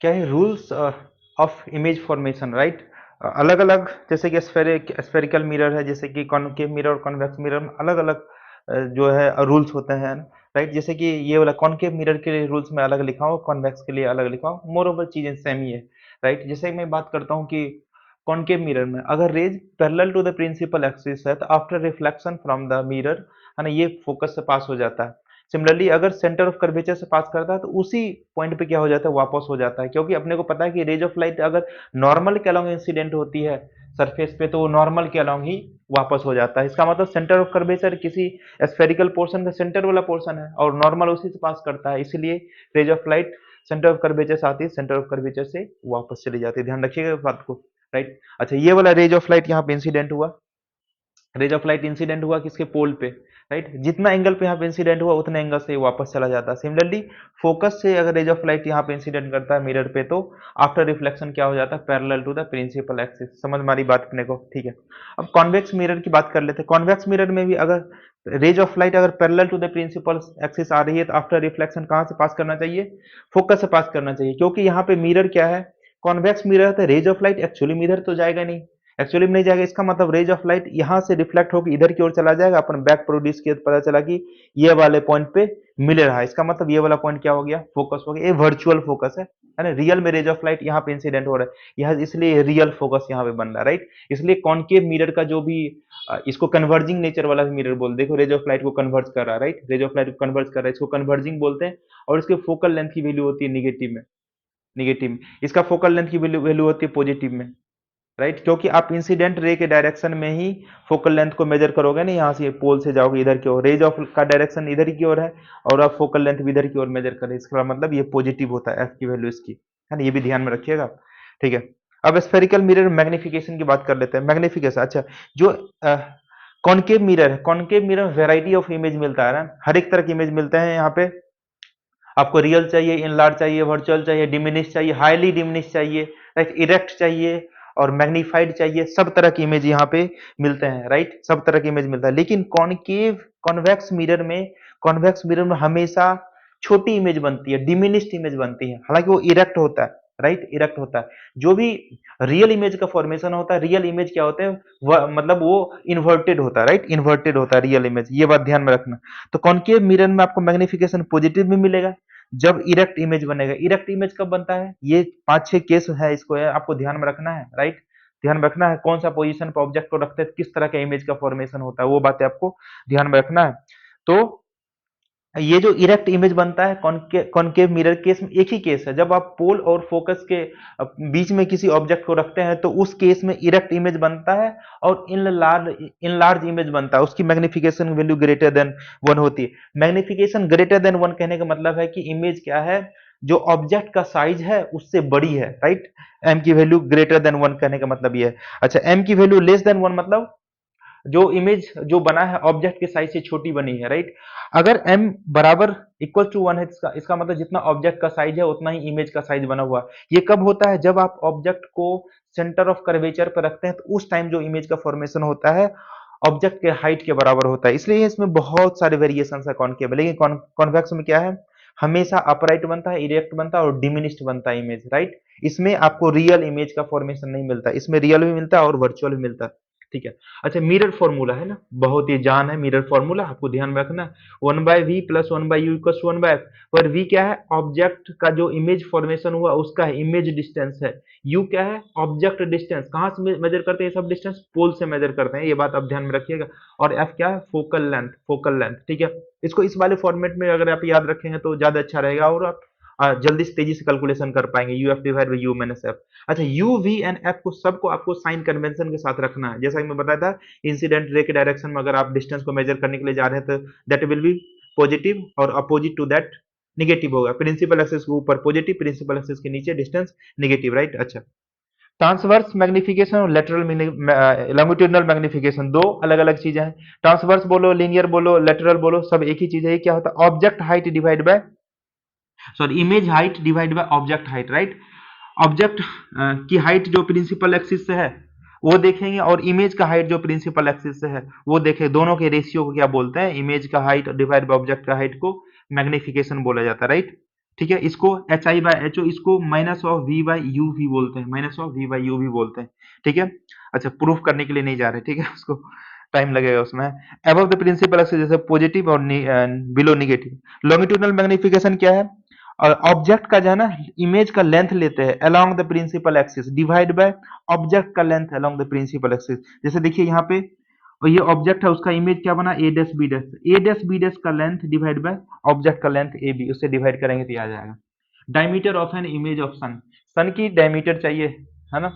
[SPEAKER 1] क्या है, rules of image formation, right. अलग अलग, जैसे कि स्फेरिकल मिरर है, जैसे कि कॉनकेव मिरर और कॉन्वेक्स मिरर में अलग अलग जो है रूल्स होते हैं, राइट। जैसे कि ये वाला कॉनकेव मिरर के लिए रूल्स में अलग लिखा हूँ, कॉन्वेक्स के लिए अलग लिखा हूँ, मोर ओवर चीजें सेम ही है, राइट। जैसे मैं बात करता हूँ कि कॉनकेव मिरर में अगर rays parallel to the principal axis है तो after reflection from the mirror है ना, ये फोकस से पास हो जाता है। सिमिलरली अगर सेंटर ऑफ कर्वेचर से पास करता है तो उसी पॉइंट पे क्या हो जाता है, वापस हो जाता है, क्योंकि अपने को पता है कि रेज ऑफ लाइट अगर नॉर्मल के अलोंग इंसिडेंट होती है सरफेस पे तो वो नॉर्मल के अलोंग ही वापस हो जाता है। इसका मतलब सेंटर ऑफ कर्वेचर किसी स्फेरिकल पोर्शन का सेंटर वाला पोर्शन है और नॉर्मल उसी से पास करता है, इसलिए rays of light centre of curvature से आती है, सेंटर ऑफ कर्वेचर से वापस चली जाती है, ध्यान रखिएगा इस बात को, राइट। अच्छा, ये वाला रेज ऑफ लाइट यहाँ पे इंसिडेंट हुआ, रेज ऑफ लाइट इंसिडेंट हुआ किसके, पोल पे, राइट। जितना एंगल पे यहाँ पे इंसिडेंट हुआ उतने एंगल से वापस चला जाता है। सिमिलरली फोकस से अगर रेज ऑफ लाइट यहाँ पे इंसिडेंट करता है मिरर पे तो आफ्टर रिफ्लेक्शन क्या हो जाता है, parallel to the principal axis. समझ मारी बात अपने को, ठीक है। अब कॉन्वेक्स मिरर की बात कर लेते हैं। कॉन्वेक्स मिरर में भी अगर रेज ऑफ लाइट अगर parallel to the principal axis आ रही है तो आफ्टर रिफ्लेक्शन कहाँ से पास करना चाहिए, फोकस से पास करना चाहिए, क्योंकि यहाँ पे मिरर क्या है, कॉन्वेक्स मिरर है, तो rays of light actually mirror तो जाएगा नहीं, एक्चुअली में नहीं जाएगा। इसका मतलब रेज ऑफ लाइट यहाँ से रिफ्लेक्ट होकर इधर की ओर चला जाएगा, अपन बैक प्रोड्यूस किया तो पता चला कि ये वाले पॉइंट पे मिल रहा है, इसका मतलब ये वाला पॉइंट क्या हो गया, फोकस हो गया। ये वर्चुअल फोकस है ना, रियल में रेज ऑफ लाइट यहाँ पे इंसिडेंट हो रहा है, यह इसलिए रियल फोकस यहाँ पे बन रहा है, राइट। इसलिए कॉनकेव मिरर का जो भी इसको कन्वर्जिंग नेचर वाला भी मिरर बोल, देखो रेज ऑफ लाइट को कन्वर्ज कर रहा है, राइट, रेज ऑफ लाइट को कन्वर्ज कर रहा है, इसको कन्वर्जिंग बोलते हैं। और इसके फोकल लेंथ की वैल्यू होती है निगेटिव में, निगेटिव में। इसका फोकल लेंथ की वैल्यू होती है पॉजिटिव में, राइट, क्योंकि आप इंसिडेंट रे के डायरेक्शन में ही फोकल लेंथ को मेजर करोगे ना, यहाँ से पोल से जाओगे इधर की ओर, रेज ऑफ का डायरेक्शन इधर की ओर है और आप फोकल लेंथ भी इधर की ओर मेजर करें, इसका मतलब ये पॉजिटिव होता है, एफ की वैल्यू इसकी, है ना, ये भी ध्यान में रखिएगा, ठीक है। अब स्फेरिकल मिरर मैग्निफिकेशन की बात कर लेते हैं। मैग्निफिकेशन, अच्छा, जो कॉनकेव मिरर है, concave mirror variety of image मिलता है ना, हर एक तरह की इमेज मिलते हैं यहाँ पे। आपको रियल चाहिए, इनलार्ज चाहिए, वर्चुअल चाहिए, डिमिनिश चाहिए, हाईली डिमिनिश चाहिए, राइट, इरेक्ट चाहिए और मैग्नीफाइड चाहिए, सब तरह की इमेज यहाँ पे मिलते हैं, राइट, सब तरह की इमेज मिलता है। लेकिन कॉनकेव कॉन्वेक्स मिरर में हमेशा छोटी इमेज बनती है, डिमिनिश्ड इमेज बनती है, हालांकि वो इरेक्ट होता है, राइट, इरेक्ट होता है। जो भी रियल इमेज का फॉर्मेशन होता है, रियल इमेज क्या होते हैं, मतलब वो इन्वर्टेड होता है, राइट, इन्वर्टेड होता है रियल इमेज, ये बात ध्यान में रखना। तो कॉनकेव मिरर में आपको मैग्निफिकेशन पॉजिटिव में मिलेगा जब इरेक्ट इमेज बनेगा। इरेक्ट इमेज कब बनता है, ये 5-6 केस है, इसको आपको ध्यान में रखना है, राइट, ध्यान में रखना है कौन सा पोजीशन पर ऑब्जेक्ट को रखते हैं, किस तरह का इमेज का फॉर्मेशन होता है, वो बातें आपको ध्यान में रखना है। तो ये जो इरेक्ट इमेज बनता है कॉनकेव मिरर केस में, एक ही केस है, जब आप पोल और फोकस के बीच में किसी ऑब्जेक्ट को रखते हैं तो उस केस में इरेक्ट इमेज बनता है और इन लार्ज इमेज बनता है, उसकी मैग्निफिकेशन वैल्यू ग्रेटर देन 1 होती है। मैग्निफिकेशन ग्रेटर देन 1 कहने का मतलब है कि इमेज क्या है, जो ऑब्जेक्ट का साइज है उससे बड़ी है, राइट, एम की वैल्यू ग्रेटर देन 1 कहने का मतलब ये है। अच्छा, एम की वैल्यू लेस देन 1 मतलब जो इमेज जो बना है ऑब्जेक्ट के साइज से छोटी बनी है, राइट। अगर m बराबर इक्वल टू 1 है, इसका मतलब जितना ऑब्जेक्ट का साइज है उतना ही इमेज का साइज बना हुआ है। ये कब होता है, जब आप ऑब्जेक्ट को सेंटर ऑफ कर्वेचर पर रखते हैं तो उस टाइम जो इमेज का फॉर्मेशन होता है ऑब्जेक्ट के हाइट के बराबर होता है। इसलिए इसमें बहुत सारे वेरिएशन है कॉनकेव, लेकिन कॉन्वेक्स में क्या है, हमेशा अपराइट बनता है, इरेक्ट बनता है और डिमिनिश्ड बनता है इमेज, राइट। इसमें आपको रियल इमेज का फॉर्मेशन नहीं मिलता, इसमें रियल भी मिलता है और वर्चुअल भी मिलता है, ठीक है। अच्छा, मिरर फॉर्मूला है ना, बहुत ही जान है मिरर फॉर्मूला, आपको ध्यान में रखना। 1/v plus 1/u equal 1/f, पर v क्या है, ऑब्जेक्ट का जो इमेज फॉर्मेशन हुआ उसका है, इमेज डिस्टेंस है। u क्या है, ऑब्जेक्ट डिस्टेंस, कहां से मेजर करते हैं सब डिस्टेंस, पोल से मेजर करते हैं, ये बात आप ध्यान में रखिएगा। और f क्या है, फोकल लेंथ, ठीक है। इसको इस वाले फॉर्मेट में अगर आप याद रखेंगे तो ज्यादा अच्छा रहेगा और आप जल्दी से तेजी से कैलकुलेशन कर पाएंगे, UF divide by you minus F. अच्छा, यू वी एंड एफ को सबको आपको साइन कन्वेंशन के साथ रखना है, जैसा कि मैं बताया था इंसिडेंट रे के डायरेक्शन में अगर आप डिस्टेंस को मेजर करने के लिए जा रहे हैं तो दैट विल बी पॉजिटिव और अपोजिट टू दैट निगेटिव होगा। प्रिंसिपल एक्सिस के ऊपर पॉजिटिव, प्रिंसिपल एक्सिस के नीचे डिस्टेंस निगेटिव, राइट। अच्छा, ट्रांसवर्स मैग्निफिकेशन और लेटरल लॉन्गिट्यूडिनल मैग्निफिकेशन दो अलग अलग चीजें हैं। ट्रांसवर्स बोलो, लीनियर बोलो, लेटरल बोलो, सब एक ही चीज है। क्या होता है, object height divide bye, sorry, image height divide by object height, right. Object की हाइट जो प्रिंसिपल एक्सिस से है वो देखेंगे और इमेज का हाइट जो प्रिंसिपल एक्सिस से है वो देखें, दोनों के रेशियो को क्या बोलते हैं, इमेज का हाइट डिवाइड बाय ऑब्जेक्ट का हाइट को मैग्निफिकेशन बोला जाता है, राइट। ठीक है, इसको H I by H O, इसको minus of V by U भी बोलते हैं, minus of V by U भी बोलते हैं, ठीक है। अच्छा, प्रूफ करने के लिए नहीं जा रहे, ठीक है, उसको टाइम लगेगा उसमें। अबव द प्रिंसिपल एक्सिस जैसे पॉजिटिव और बिलो निगेटिव। लॉन्गिट्यूडनल मैग्निफिकेशन क्या है, और ऑब्जेक्ट का जो है ना इमेज का लेंथ लेते हैं along the principal axis divide by object का length along the principal axis. जैसे देखिए यहाँ पे, और ये ऑब्जेक्ट है उसका इमेज क्या बना, A dash B dash, A dash B dash का लेंथ डिवाइड बाय ऑब्जेक्ट का लेंथ ए बी, उससे डिवाइड करेंगे तो ये आ जाएगा। Diameter of an image of sun, sun की डायमीटर चाहिए, है ना,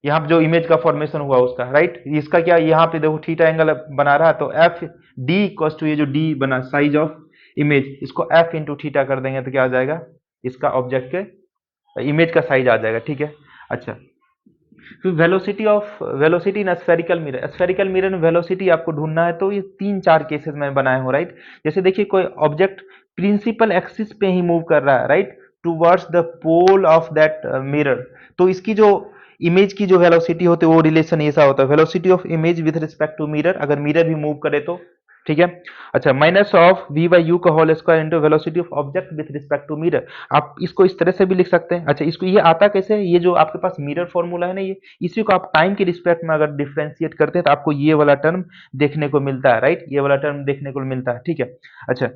[SPEAKER 1] यहाँ पे जो इमेज का फॉर्मेशन हुआ उसका, राइट। इसका क्या, यहाँ पे देखो थीटा एंगल बना रहा है तो एफ डी इक्वल्स टू ये जो डी बना साइज ऑफ इमेज, इसको एफ इंटू थीटा कर देंगे तो क्या आ जाएगा, इसका ऑब्जेक्ट के इमेज का साइज आ जाएगा, ठीक है। अच्छा, फिर वेलोसिटी इन स्फेरिकल मिरर में वेलोसिटी आपको ढूंढना है तो ये 3-4 केसेस में बनाए हो, राइट। जैसे देखिए कोई ऑब्जेक्ट प्रिंसिपल एक्सिस पे ही मूव कर रहा है, right, towards the pole of that mirror, तो इसकी जो इमेज की जो वेलोसिटी होती है वो रिलेशन ऐसा होता है, velocity of image with respect to mirror, अगर मिरर भी मूव करे तो, ठीक है। अच्छा, minus of V by U का whole square into velocity of object with respect to mirror, आप इसको इस तरह से भी लिख सकते हैं। अच्छा, इसको ये आता कैसे है, ये जो आपके पास मिरर फॉर्मूला है ना, ये इसी को आप टाइम के रिस्पेक्ट में अगर डिफरेंशिएट करते हैं तो आपको ये वाला टर्म देखने को मिलता है, राइट, ये वाला टर्म देखने को मिलता है, ठीक है। अच्छा,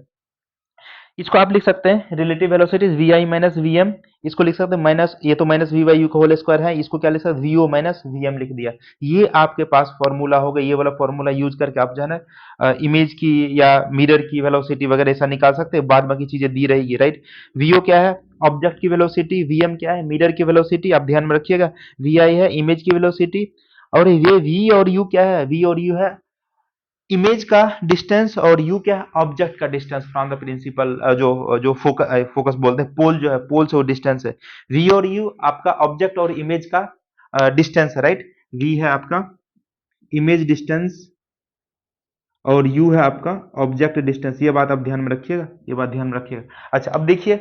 [SPEAKER 1] इसको आप लिख सकते हैं relative velocity V I minus V M, इसको लिख सकते हैं माइनस, ये तो माइनस वी बाई यू का होल स्क्वायर है, इसको क्या लिख सकते हैं, V O minus V M लिख दिया। ये आपके पास फॉर्मूला होगा, ये वाला फॉर्मूला यूज करके आप जो है ना इमेज की या मिरर की वेलोसिटी वगैरह ऐसा निकाल सकते हैं, बाद बाकी चीजें दी रहेगी, राइट। वी ओ क्या है, ऑब्जेक्ट की वेलोसिटी, वी एम क्या है, मिरर की वेलोसिटी, आप ध्यान में रखिएगा। वी आई है इमेज की वेलोसिटी, और ये वी और यू क्या है, वी और यू है इमेज का डिस्टेंस, और यू क्या है, ऑब्जेक्ट का डिस्टेंस फ्रॉम द प्रिंसिपल, जो जो फोकस बोलते हैं, पोल जो है, पोल से वो डिस्टेंस है। वी और यू आपका ऑब्जेक्ट और इमेज का डिस्टेंस है, राइट। वी है आपका इमेज डिस्टेंस और यू है आपका ऑब्जेक्ट डिस्टेंस, ये बात आप ध्यान में रखिएगा, ये बात ध्यान में रखिएगा। अच्छा, अब देखिए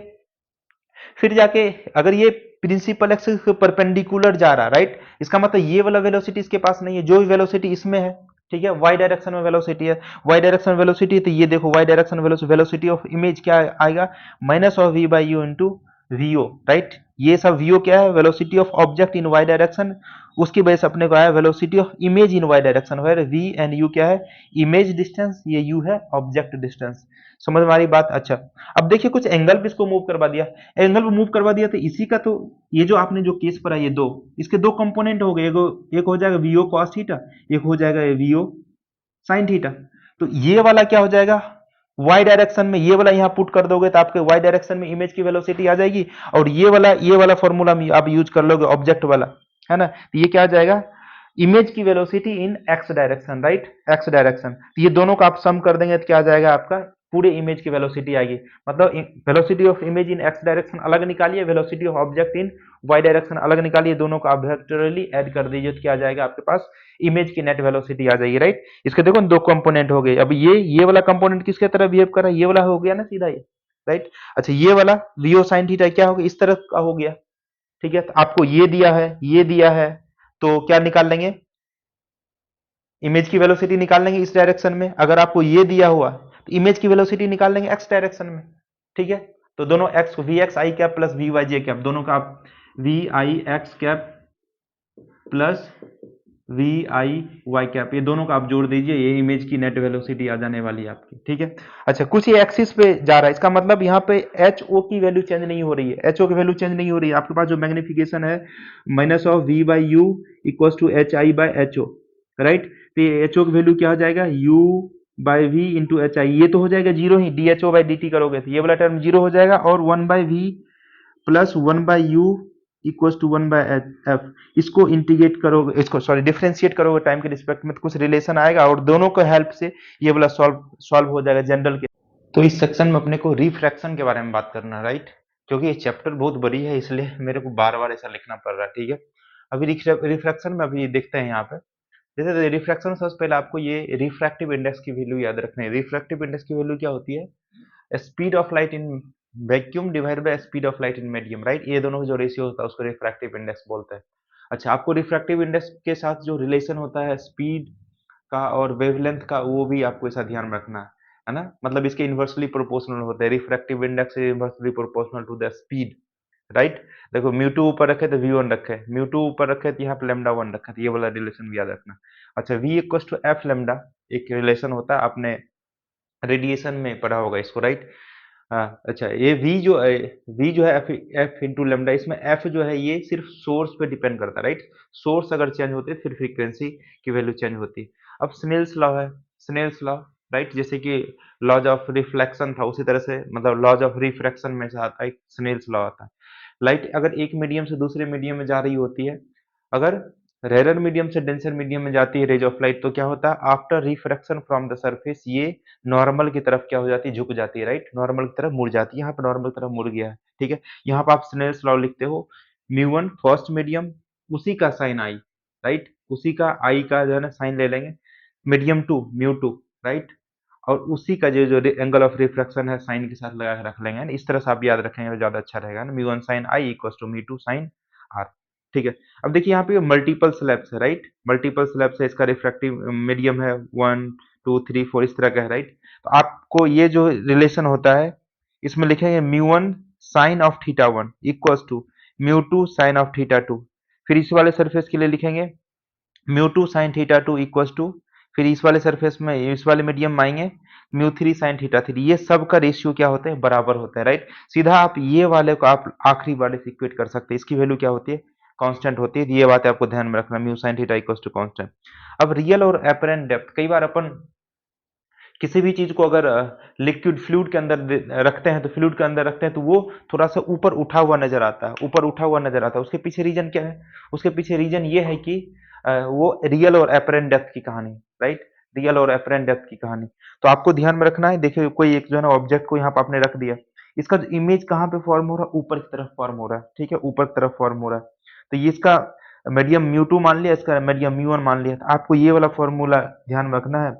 [SPEAKER 1] फिर जाके अगर ये प्रिंसिपल एक्सिस के परपेंडिकुलर जा रहा है, राइट, इसका मतलब ये वाला वेलोसिटी इसके पास नहीं है, जो भी वेलोसिटी इसमें है, ठीक है, वाई डायरेक्शन में वेलोसिटी है, वाई डायरेक्शन में वेलोसिटी, तो ये देखो Y direction velocity of image क्या आएगा, minus of V by U into V O, right. ये सब वीओ क्या है, velocity of object in Y direction, उसकी वजह से अपने को आया velocity of image in Y direction, where V and U क्या है, इमेज डिस्टेंस, ये यू है ऑब्जेक्ट डिस्टेंस। समझ में आ रही बात? अच्छा, अब देखिए कुछ एंगल भी इसको मूव करवा दिया, एंगल को मूव करवा दिया तो इसी का तो, ये जो आपने जो केस पढ़ा ये दो, इसके दो कंपोनेंट हो गए, एक हो जाएगा वीओ कॉस थीटा, एक हो जाएगा वीओ साइन थीटा। तो ये वाला क्या हो जाएगा, वाई डायरेक्शन में ये वाला यहां पुट कर दोगे तो आपके वाई डायरेक्शन में इमेज की वेलोसिटी आ जाएगी, और ये वाला फॉर्मूला आप यूज कर लोगे ऑब्जेक्ट वाला, है ना, तो ये क्या आ जाएगा, इमेज की वेलोसिटी इन X direction, right, x direction. तो ये दोनों का आप सम कर देंगे तो क्या आ जाएगा आपका, पूरे इमेज की वेलोसिटी आएगी। मतलब velocity of image in X direction अलग निकालिए, velocity of object in Y direction अलग निकालिए, दोनों को आप वेक्टरली ऐड कर दीजिए तो क्या आ जाएगा आपके पास, इमेज की नेट वेलोसिटी आ जाएगी, राइट। इसके देखो दो कंपोनेंट हो गए। अब ये वाला कंपोनेंट किसके तरह बिहेव कर रहा है, ये वाला हो गया ना सीधा ये, राइट। अच्छा, ये वाला वीओ साइन थीटा क्या हो गया, इस तरह का हो गया, ठीक है। तो आपको ये दिया है, ये दिया है, तो क्या निकाल लेंगे, इमेज की वेलोसिटी निकाल लेंगे इस डायरेक्शन में। अगर आपको ये दिया हुआ तो इमेज की वेलोसिटी निकाल लेंगे एक्स डायरेक्शन में, ठीक है। तो दोनों X, V X I cap plus V Y J cap, दोनों का आप V I X cap plus V I Y cap, ये दोनों का आप जोड़ दीजिए, ये इमेज की नेट वेलोसिटी आ जाने वाली है आपकी, ठीक है। अच्छा, कुछ ये एक्सिस पे जा रहा है, इसका मतलब यहाँ पे एच ओ की वैल्यू चेंज नहीं हो रही है, एच ओ की वैल्यू चेंज नहीं हो रही है। आपके पास जो मैग्निफिकेशन है minus of V by U equal to H I by H O, right. तो ये एच ओ की वैल्यू क्या हो जाएगा, U by V into H I, ये तो हो जाएगा जीरो ही, D H O by D T करोगे तो ये वाला टर्म जीरो हो जाएगा, और one by V plus one by you equals to one by F, इसको इंटीग्रेट करोगे, इसको सॉरी डिफरेंशिएट करोगे टाइम के रिस्पेक्ट में तो कुछ रिलेशन आएगा, और दोनों को हेल्प से ये वाला सॉल्व हो जाएगा जनरल के। तो इस सेक्शन में अपने को रिफ्रैक्शन के बारे में बात करना है, राइट। क्योंकि ये चैप्टर बहुत बड़ी है इसलिए मेरे को बार बार ऐसा लिखना पड़ रहा है, ठीक है। अभी रिफ्रैक्शन में अभी देखते हैं यहाँ पे, जैसे रिफ्रैक्शन सबसे पहले आपको ये रिफ्रैक्टिव इंडेक्स की वैल्यू याद रखनी है। रिफ्रैक्टिव इंडेक्स की वैल्यू क्या होती है, speed of light in vacuum divide by speed of light in medium, right. ये दोनों का जो रेशियो होता है उसको रिफ्रैक्टिव इंडेक्स बोलते हैं। अच्छा, आपको रिफ्रैक्टिव इंडेक्स के साथ जो रिलेशन होता है स्पीड का और वेवलेंथ का, वो भी आपको ऐसा ध्यान में रखना है ना। मतलब इसके इन्वर्सली प्रोपोर्शनल होते हैं, refractive index is inversely proportional to the speed, right. देखो म्यू टू ऊपर रखे तो वी वन रखे, म्यू टू ऊपर रखे तो यहाँ पे लेमडा वन रखे, तो ये वाला रिलेशन भी याद रखना। अच्छा, V equal to F lambda एक रिलेशन होता है, आपने रेडिएशन में पढ़ा होगा इसको, राइट। हाँ, अच्छा, ये v जो है एफ इंटू लेमडा, इसमें f जो है ये सिर्फ सोर्स पे डिपेंड करता है, राइट। सोर्स अगर चेंज होते फिर फ्रीक्वेंसी की वैल्यू चेंज होती। अब स्नेल्स लॉ है, स्नेल्स लॉ, राइट। जैसे कि लॉज ऑफ रिफ्लेक्शन था उसी तरह से, मतलब लॉज ऑफ रिफ्रैक्शन में से आता है स्नेल्स लॉ आता है। लाइट अगर एक मीडियम से दूसरे मीडियम में जा रही होती है, अगर रेयर मीडियम से डेंसर मीडियम में जाती है रेज ऑफ लाइट, तो क्या होता है after refraction from the surface ये नॉर्मल की तरफ क्या हो जाती है, झुक जाती है, राइट। नॉर्मल की तरफ मुड़ जाती है, यहाँ पे नॉर्मल की तरफ मुड़ गया है, ठीक है। यहाँ पे आप स्नेल्स लॉ लिखते हो, म्यू वन फर्स्ट मीडियम, उसी का साइन आई, राइट, उसी का आई का जो है ना साइन ले लेंगे, medium two mu two, right, और उसी का जो जो एंगल ऑफ रिफ्रैक्शन है साइन के साथ लगा के रख लेंगे, इस तरह से आप याद रखेंगे तो ज्यादा अच्छा रहेगा ना, mu one sine I equal to mu two sine R, ठीक है। अब देखिए यहाँ पे मल्टीपल स्लैब्स है, राइट, मल्टीपल स्लैब्स है, इसका रिफ्रैक्टिव मीडियम है वन टू थ्री फोर इस तरह का है, राइट। तो आपको ये जो रिलेशन होता है इसमें लिखेंगे mu one sine of theta one equals to mu two sine of theta two, फिर इस वाले सरफेस के लिए लिखेंगे mu two sine theta two equals to, फिर इस वाले सरफेस में इस वाले मीडियम में आएंगे mu three sine theta three, ये सब का रेशियो क्या होता है, बराबर होता है, राइट। सीधा आप ये वाले को आप आखिरी वाले से इक्वेट कर सकते हैं, इसकी वैल्यू क्या होती है, कांस्टेंट होती है। ये बात आपको ध्यान में रखना, mu sine theta equals to constant. अब रियल और एपरेंट डेप्थ, कई बार अपन किसी भी चीज को अगर लिक्विड फ्लूइड के अंदर रखते हैं, तो फ्लूइड के अंदर रखते हैं तो वो थोड़ा सा ऊपर उठा हुआ नजर आता है, ऊपर उठा हुआ नजर आता है। उसके पीछे रीजन क्या है, उसके पीछे रीजन ये है कि वो रियल और एपरेंट डेप्थ की कहानी, राइट, रियल और एपरेंट डेप्थ की कहानी। तो आपको ध्यान में रखना है, देखिए कोई एक जो है ना ऑब्जेक्ट को यहाँ पे आपने रख दिया, इसका जो इमेज कहाँ पे फॉर्म हो रहा है, ऊपर की तरफ फॉर्म हो रहा है, ठीक है, ऊपर की तरफ फॉर्म हो रहा है। तो ये इसका मीडियम म्यू टू मान लिया, इसका मीडियम म्यू वन मान लिया, तो आपको ये वाला फॉर्मूला ध्यान में रखना है,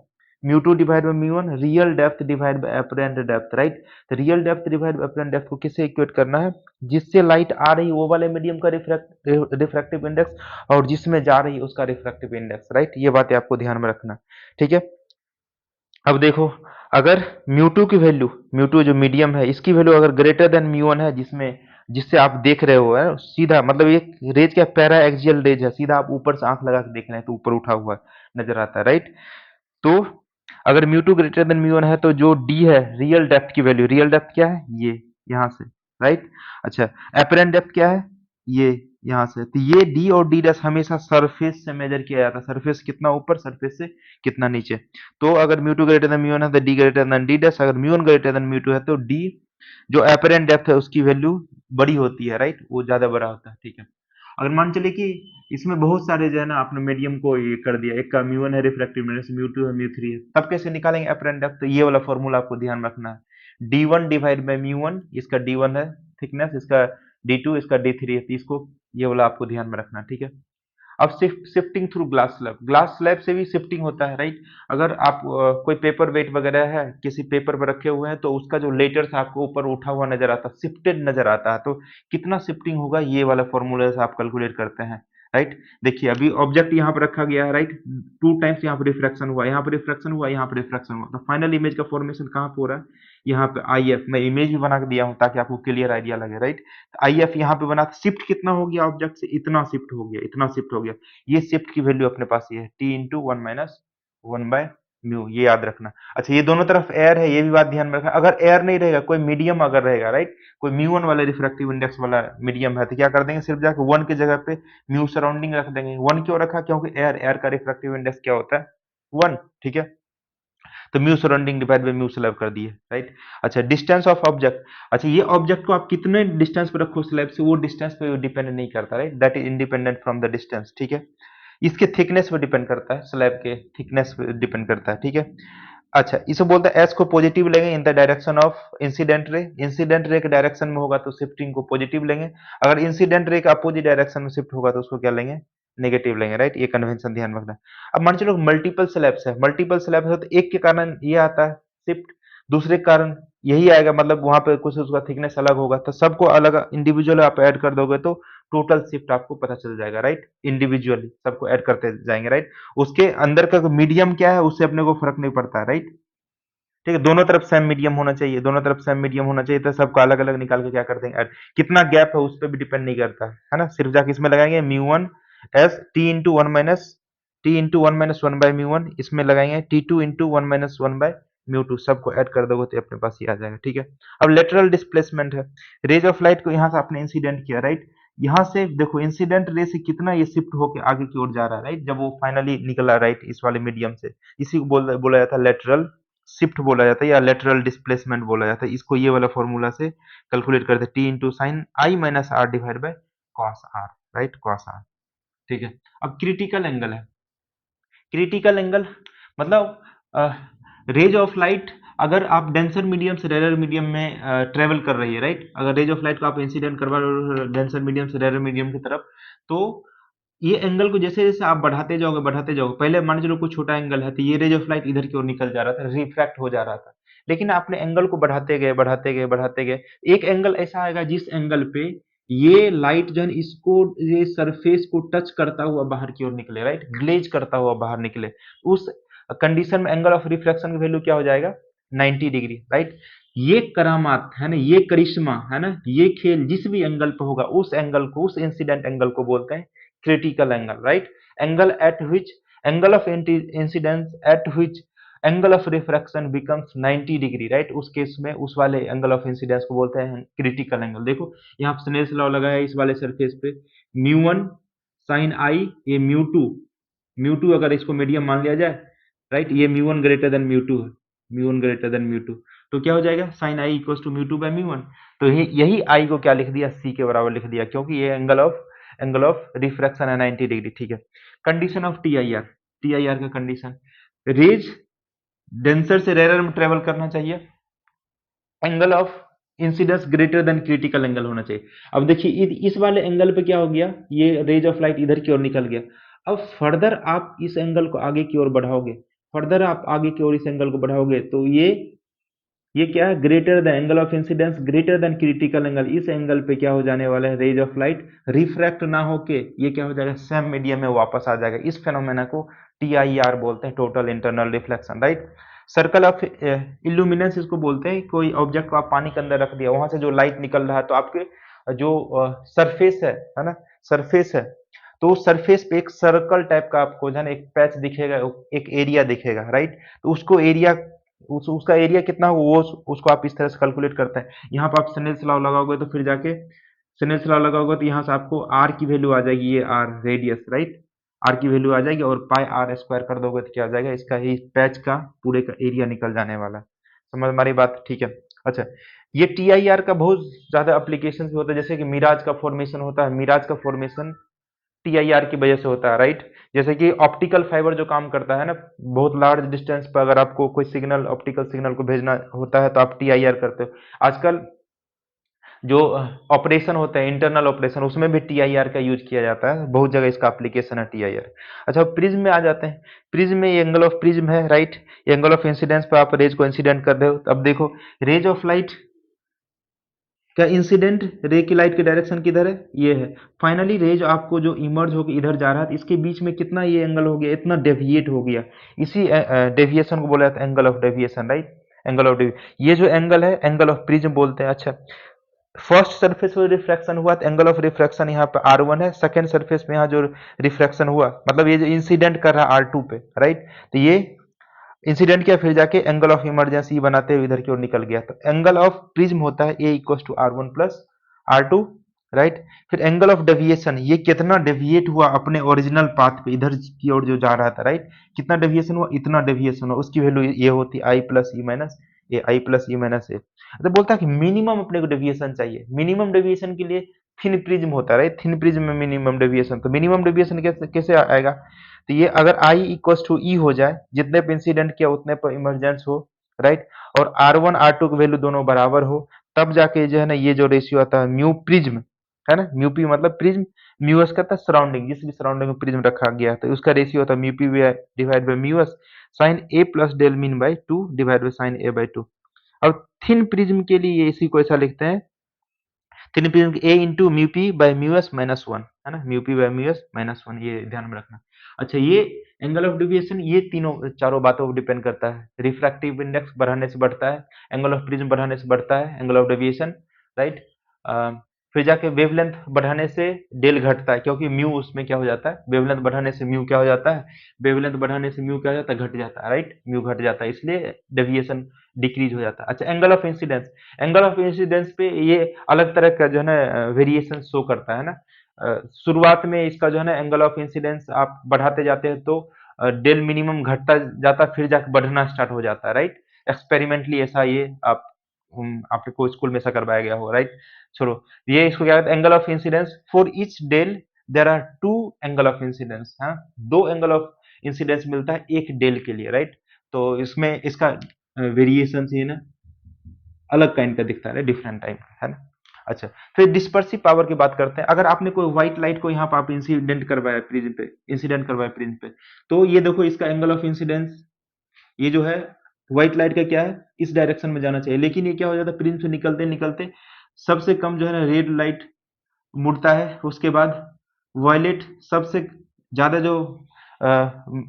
[SPEAKER 1] mu two divide by mu one, real depth divide by apparent depth, right. तो real depth divide by apparent depth को किससे इक्वेट करना है, जिससे लाइट आ रही वो वाले मीडियम का रिफ्रैक्टिव इंडेक्स, और जिसमें जा रही उसका रिफ्रैक्टिव इंडेक्स, राइट। ये बातें आपको ध्यान में रखना, ठीक है। अब देखो, अगर म्यू टू की वैल्यू, म्यू टू जो मीडियम है इसकी वैल्यू अगर ग्रेटर देन म्यू वन है, जिसमें जिससे आप देख रहे हो है सीधा, मतलब एक रेज क्या पैरा एक्सियल रेज है, सीधा आप ऊपर से आंख लगा के देख रहे हैं तो ऊपर उठा हुआ नजर आता है, राइट। तो अगर mu two greater than mu one है तो जो डी है रियल डेप्थ की वैल्यू, रियल डेप्थ क्या है ये यहाँ से, राइट। अच्छा, एपरेंट डेप्थ क्या है ये यहाँ से, तो ये डी और डी डैश हमेशा सरफेस से मेजर किया जाता है, सरफेस कितना ऊपर, सरफेस से कितना नीचे। तो अगर mu two greater than mu one है तो D greater than D dash, अगर mu one greater than mu two है तो डी जो एपरेंट डेप्थ है उसकी वैल्यू बड़ी होती है, राइट, वो ज्यादा बड़ा होता है, ठीक है। अगर मान चले कि इसमें बहुत सारे जो है ना आपने मीडियम को ये कर दिया, एक का म्यू वन है रिफ्रैक्टिव इंडेक्स, म्यू टू है, म्यू थ्री है, तब कैसे निकालेंगे एपरेंट डेप्थ, तो ये वाला फॉर्मूला आपको ध्यान रखना है, D one divide by mu one, इसका डी वन है थिकनेस, इसका डी टू, इसका डी थ्री है, तो इसको ये वाला आपको ध्यान में रखना है, ठीक है। अब shifting through glass slab, glass slab से भी शिफ्टिंग होता है, राइट। अगर आप कोई पेपर वेट वगैरह है किसी पेपर पर रखे हुए हैं तो उसका जो लेटर्स आपको ऊपर उठा हुआ नजर आता है, शिफ्टेड नजर आता है, तो कितना शिफ्टिंग होगा ये वाला फॉर्मूला से आप कैलकुलेट करते हैं, राइट। देखिए अभी ऑब्जेक्ट यहाँ पर रखा गया है, राइट, टू टाइम्स यहाँ पर रिफ्रैक्शन हुआ, यहाँ पर रिफ्रैक्शन हुआ, यहाँ पर रिफ्रैक्शन हुआ, तो फाइनल इमेज का फॉर्मेशन कहाँ पर हो रहा है, यहाँ पे आई एफ, मैं इमेज भी बना के दिया हूँ ताकि आपको क्लियर आइडिया लगे, राइट। आई एफ यहाँ पे बना, शिफ्ट कितना हो गया ऑब्जेक्ट से, इतना शिफ्ट हो गया, इतना शिफ्ट हो गया, ये शिफ्ट की वैल्यू अपने पास ये है T into one minus one by mu, ये याद रखना। अच्छा, ये दोनों तरफ एयर है, ये भी बात ध्यान में रखना, अगर एयर नहीं रहेगा, कोई मीडियम अगर रहेगा, राइट, कोई म्यू वन वाला रिफ्रैक्टिव इंडेक्स वाला मीडियम है, तो क्या कर देंगे, सिर्फ जाकर वन की जगह पे म्यू सराउंडिंग रख देंगे। वन क्यों रखा, क्योंकि एयर, एयर का रिफ्रैक्टिव इंडेक्स क्या होता है, वन, ठीक है। तो mu surrounding divide by mu slab कर दिए, राइट। अच्छा, डिस्टेंस ऑफ ऑब्जेक्ट, अच्छा ये ऑब्जेक्ट को आप कितने डिस्टेंस पे रखो स्लैब से, वो डिस्टेंस पे डिपेंड नहीं करता, right, that is independent from the distance, ठीक है। इसके थिकनेस पे डिपेंड करता है, स्लैब के थिकनेस पे डिपेंड करता है, ठीक है। अच्छा, इसे बोलते हैं एस को पॉजिटिव लेंगे इन द डायरेक्शन ऑफ इंसिडेंट रे, इंसिडेंट रे के डायरेक्शन में होगा तो शिफ्टिंग को पॉजिटिव लेंगे, अगर इंसिडेंट रे का अपोजिट डायरेक्शन में शिफ्ट होगा तो उसको क्या लेंगे, नेगेटिव लेंगे, राइट, ये कन्वेंशन ध्यान में रखना। अब मान चलो मल्टीपल स्लैब्स है, मल्टीपल स्लैब्स है तो एक के कारण ये आता है शिफ्ट, दूसरे के कारण यही आएगा, मतलब वहां पे कुछ उसका थिकनेस अलग होगा, तो सबको अलग इंडिविजुअल आप ऐड कर दोगे तो टोटल शिफ्ट आपको पता चल जाएगा, राइट, इंडिविजुअली सबको ऐड करते जाएंगे, राइट। उसके अंदर का मीडियम क्या है उससे अपने को फर्क नहीं पड़ता, राइट, ठीक है, दोनों तरफ सेम मीडियम होना चाहिए, दोनों तरफ सेम मीडियम होना चाहिए, तो सबको अलग अलग निकाल के क्या कर देंगे ऐड, कितना गैप है उस पर भी डिपेंड नहीं करता है ना, सिर्फ जाके इसमें लगाएंगे mu one S T into one minus one by mu one, इसमें लगाएंगे T two into one minus one by mu two, सबको ऐड कर दोगे तो अपने पास ये आ जाएगा, ठीक है। अब लेटरल डिस्प्लेसमेंट है, रेज ऑफ लाइट को यहाँ से आपने इंसिडेंट किया, राइट, यहाँ से देखो इंसिडेंट रे से कितना ये शिफ्ट होकर आगे की ओर जा रहा है, राइट, जब वो फाइनली निकला, राइट, इस वाले मीडियम से, इसी को बोला जाता है लेटरल शिफ्ट बोला जाता है या लेटरल डिस्प्लेसमेंट बोला जाता है, इसको ये वाला फॉर्मूला से कैलकुलेट करते हैं, T into sine I minus R divide by cos R, right, cos R, ठीक है। अब क्रिटिकल एंगल है, क्रिटिकल एंगल मतलब रेज ऑफ लाइट अगर आप डेंसर मीडियम से रेयर मीडियम में ट्रेवल कर रही है, राइट, अगर रेज ऑफ लाइट को आप इंसिडेंट करवा रहे हो डेंसर मीडियम से रेयर मीडियम की तरफ, तो ये एंगल को जैसे जैसे आप बढ़ाते जाओगे, पहले मान चलो कोई छोटा एंगल है तो ये रेज ऑफ लाइट इधर की ओर निकल जा रहा था, रिफ्रैक्ट हो जा रहा था, लेकिन आपने एंगल को बढ़ाते गए, एक एंगल ऐसा आएगा जिस एंगल पे ये लाइट जो है इसको, ये सरफेस को टच करता हुआ बाहर की ओर निकले, राइट, ग्लेज करता हुआ बाहर निकले, उस कंडीशन में एंगल ऑफ रिफ्लेक्शन की वैल्यू क्या हो जाएगा, 90 डिग्री, राइट। ये करामात है ना, ये करिश्मा है ना, ये खेल जिस भी एंगल पे होगा उस एंगल को, उस इंसिडेंट एंगल को बोलते हैं critical angle, right, angle at which angle of incidence at which angle of refraction becomes 90 degree, right, उस केस में उस वाले एंगल ऑफ इंसिडेंस को बोलते हैं क्रिटिकल एंगल। देखो यहाँ पे स्नेल्स लॉ लगाया है इस वाले सरफेस पे, म्यू वन साइन आई, ये म्यू टू अगर इसको मीडियम मान लिया जाए, राइट, ये mu one greater than mu two है, mu one greater than mu two, तो क्या हो जाएगा sine I equal to mu two by mu one, तो यही आई को क्या लिख दिया, सी के बराबर लिख दिया, क्योंकि ये एंगल ऑफ रिफ्रैक्शन है 90 डिग्री, ठीक है। Condition of T I R का कंडीशन, रेज डेंसर से रेयर में ट्रेवल करना चाहिए, angle of incidence greater than critical angle होना चाहिए। अब देखिए इस वाले एंगल पे क्या हो गया, ये रेज ऑफ लाइट इधर की ओर निकल गया, अब फर्दर आप इस एंगल को आगे की ओर बढ़ाओगे, फर्दर आप आगे की ओर इस एंगल को बढ़ाओगे तो ये क्या है, greater the angle of incidence greater than critical angle, इस एंगल पे क्या हो जाने वाला है, रेज ऑफ लाइट रिफ्रैक्ट ना होके ये क्या हो जाएगा, सेम मीडियम में वापस आ जाएगा, इस फेनोमेना को टीआईआर बोलते हैं, total internal reflection, right. Circle of illuminance इसको बोलते हैं, कोई ऑब्जेक्ट को आप पानी के अंदर रख दिया, वहां से जो लाइट निकल रहा है तो आपके जो सरफेस है ना, सरफेस है, तो सरफेस पे एक सर्कल टाइप का आपको जो है ना एक पैच दिखेगा, एक एरिया दिखेगा, राइट। तो उसको एरिया, उसका एरिया कितना हो वो उसको आप इस तरह से कैलकुलेट करते हैं। यहाँ पर आप स्नेल्स लॉ लगाओगे तो फिर जाके स्नेल्स लॉ लगाओगे तो यहाँ से आपको आर की वैल्यू आ जाएगी, ये आर रेडियस, राइट। आर की वैल्यू आ जाएगी और पाई आर स्क्वायर कर दोगे तो क्या आ जाएगा, इसका ही पैच का पूरे का एरिया निकल जाने वाला है। समझ हमारी बात, ठीक है। अच्छा, ये टी आई आर का बहुत ज्यादा एप्लीकेशन होता है, जैसे कि मिराज का फॉर्मेशन होता है, मिराज का फॉर्मेशन टीआईआर की वजह से होता है, राइट। जैसे कि ऑप्टिकल फाइबर जो काम करता है ना, बहुत लार्ज डिस्टेंस पर अगर आपको कोई सिग्नल, ऑप्टिकल सिग्नल को भेजना होता है तो आप टीआईआर करते हो। आजकल जो ऑपरेशन होते हैं, इंटरनल ऑपरेशन, उसमें भी टीआईआर का यूज किया जाता है, बहुत जगह इसका एप्लीकेशन है टीआईआर। अच्छा, प्रिज्म में आ जाते हैं। प्रिज्म में एंगल ऑफ प्रिज्म है, राइट। एंगल ऑफ इंसिडेंस पर आप रेज को इंसिडेंट कर रहे हो। अब देखो, रेज ऑफ लाइट, क्या इंसिडेंट रे की लाइट की डायरेक्शन किधर है, ये है। फाइनली रेज आपको जो इमर्ज होकर इधर जा रहा है, इसके बीच में कितना ये एंगल हो गया, इतना डेविएट हो गया। इसी डेविएशन को बोला जाता है angle of deviation, right. Angle of deviation, ये जो एंगल है एंगल ऑफ प्रिज्म बोलते हैं। अच्छा, फर्स्ट सरफेस पर रिफ्रैक्शन हुआ तो एंगल ऑफ रिफ्रैक्शन यहाँ पे R1 है। सेकंड सरफेस में यहाँ जो रिफ्रैक्शन हुआ, मतलब ये जो इंसिडेंट कर रहा है R2 पे, राइट। तो ये इंसिडेंट किया, फिर जाके एंगल ऑफ इमरजेंसी बनाते हुए इधर की ओर निकल गया। तो एंगल ऑफ प्रिज्म होता है A equal to R1 plus R2, right. फिर एंगल ऑफ डेविएशन, ये कितना डेविएट हुआ अपने ओरिजिनल पाथ पे, इधर की ओर जो जा रहा था, राइट। कितना डेविएशन हुआ, इतना डेविएशन हुआ, उसकी वैल्यू ये होती आई प्लस ई माइनस ए, आई प्लस ई माइनस ए। तो बोलता है कि मिनिमम अपने को डेविएशन चाहिए। मिनिमम डेविएशन के लिए थिन प्रिज्म होता है, राइट। थिन प्रिज्म में मिनिमम डेविएशन, तो मिनिमम डेविएशन कैसे कैसे आएगा, तो ये अगर आई इक्वल टू ई हो जाए, जितने पे इंसिडेंट किया उतने पर इमरजेंस हो, राइट, और R1 R2 की वैल्यू दोनों बराबर हो, तब जाके जो है ना ये जो रेशियो आता है म्यू प्रिज्म, है ना, म्यू पी मतलब प्रिज्म, म्यू एस कहता है सराउंडिंग, जिस भी सराउंडिंग में प्रिज्म रखा गया है, तो उसका रेशियो होता है mu P divide by mu S sine A plus del mean by 2 divide by sine A by 2। अब थिन प्रिज्म के लिए ये इसी को ऐसा लिखते हैं, thin prism A into mu P by mu S minus one, है ना, mu P by mu S minus one, ये ध्यान में रखना। अच्छा, ये एंगल ऑफ डेविएशन ये तीनों चारों बातों पर डिपेंड करता है। रिफ्रैक्टिव इंडेक्स बढ़ाने से बढ़ता है, एंगल ऑफ प्रिज्म बढ़ाने से बढ़ता है एंगल ऑफ डेविएशन, राइट। फिर जाके वेवलेंथ बढ़ाने से डेल घटता है, क्योंकि म्यू उसमें क्या हो जाता है, वेवलेंथ बढ़ाने से म्यू क्या हो जाता है, वेवलेंथ बढ़ाने से म्यू क्या हो जाता है, घट जाता है, राइट। म्यू घट जाता है, इसलिए डेविएशन डिक्रीज हो जाता है। अच्छा, angle of incidence, angle of incidence पे ये अलग तरह का जो है ना वेरिएशन शो करता है ना। शुरुआत में इसका जो है ना एंगल ऑफ इंसिडेंस आप बढ़ाते जाते हैं तो डेल मिनिमम घटता जाता है, फिर जाकर बढ़ना स्टार्ट हो जाता है, राइट। एक्सपेरिमेंटली ऐसा ये आपको स्कूल में ऐसा करवाया गया हो, राइट। छोड़ो, ये इसको क्या कहते हैं, angle of incidence for each del there are two angle of incidence, हाँ, दो एंगल ऑफ इंसिडेंस मिलता है एक डेल के लिए, राइट। तो इसमें इसका वेरिएशन ये ना अलग काइंड का दिखता है, डिफरेंट टाइप का, है ना। अच्छा, फिर डिस्पर्सिव पावर की बात करते हैं। अगर आपने कोई व्हाइट लाइट को यहाँ पर आप इंसिडेंट करवाया प्रिज्म पे, इंसिडेंट करवाया प्रिज्म पे, तो ये देखो इसका एंगल ऑफ इंसिडेंस, ये जो है व्हाइट लाइट का क्या है, इस डायरेक्शन में जाना चाहिए, लेकिन ये क्या हो जाता है, प्रिज्म से निकलते निकलते सबसे कम जो है ना रेड लाइट मुड़ता है, उसके बाद वॉयलेट सबसे ज्यादा जो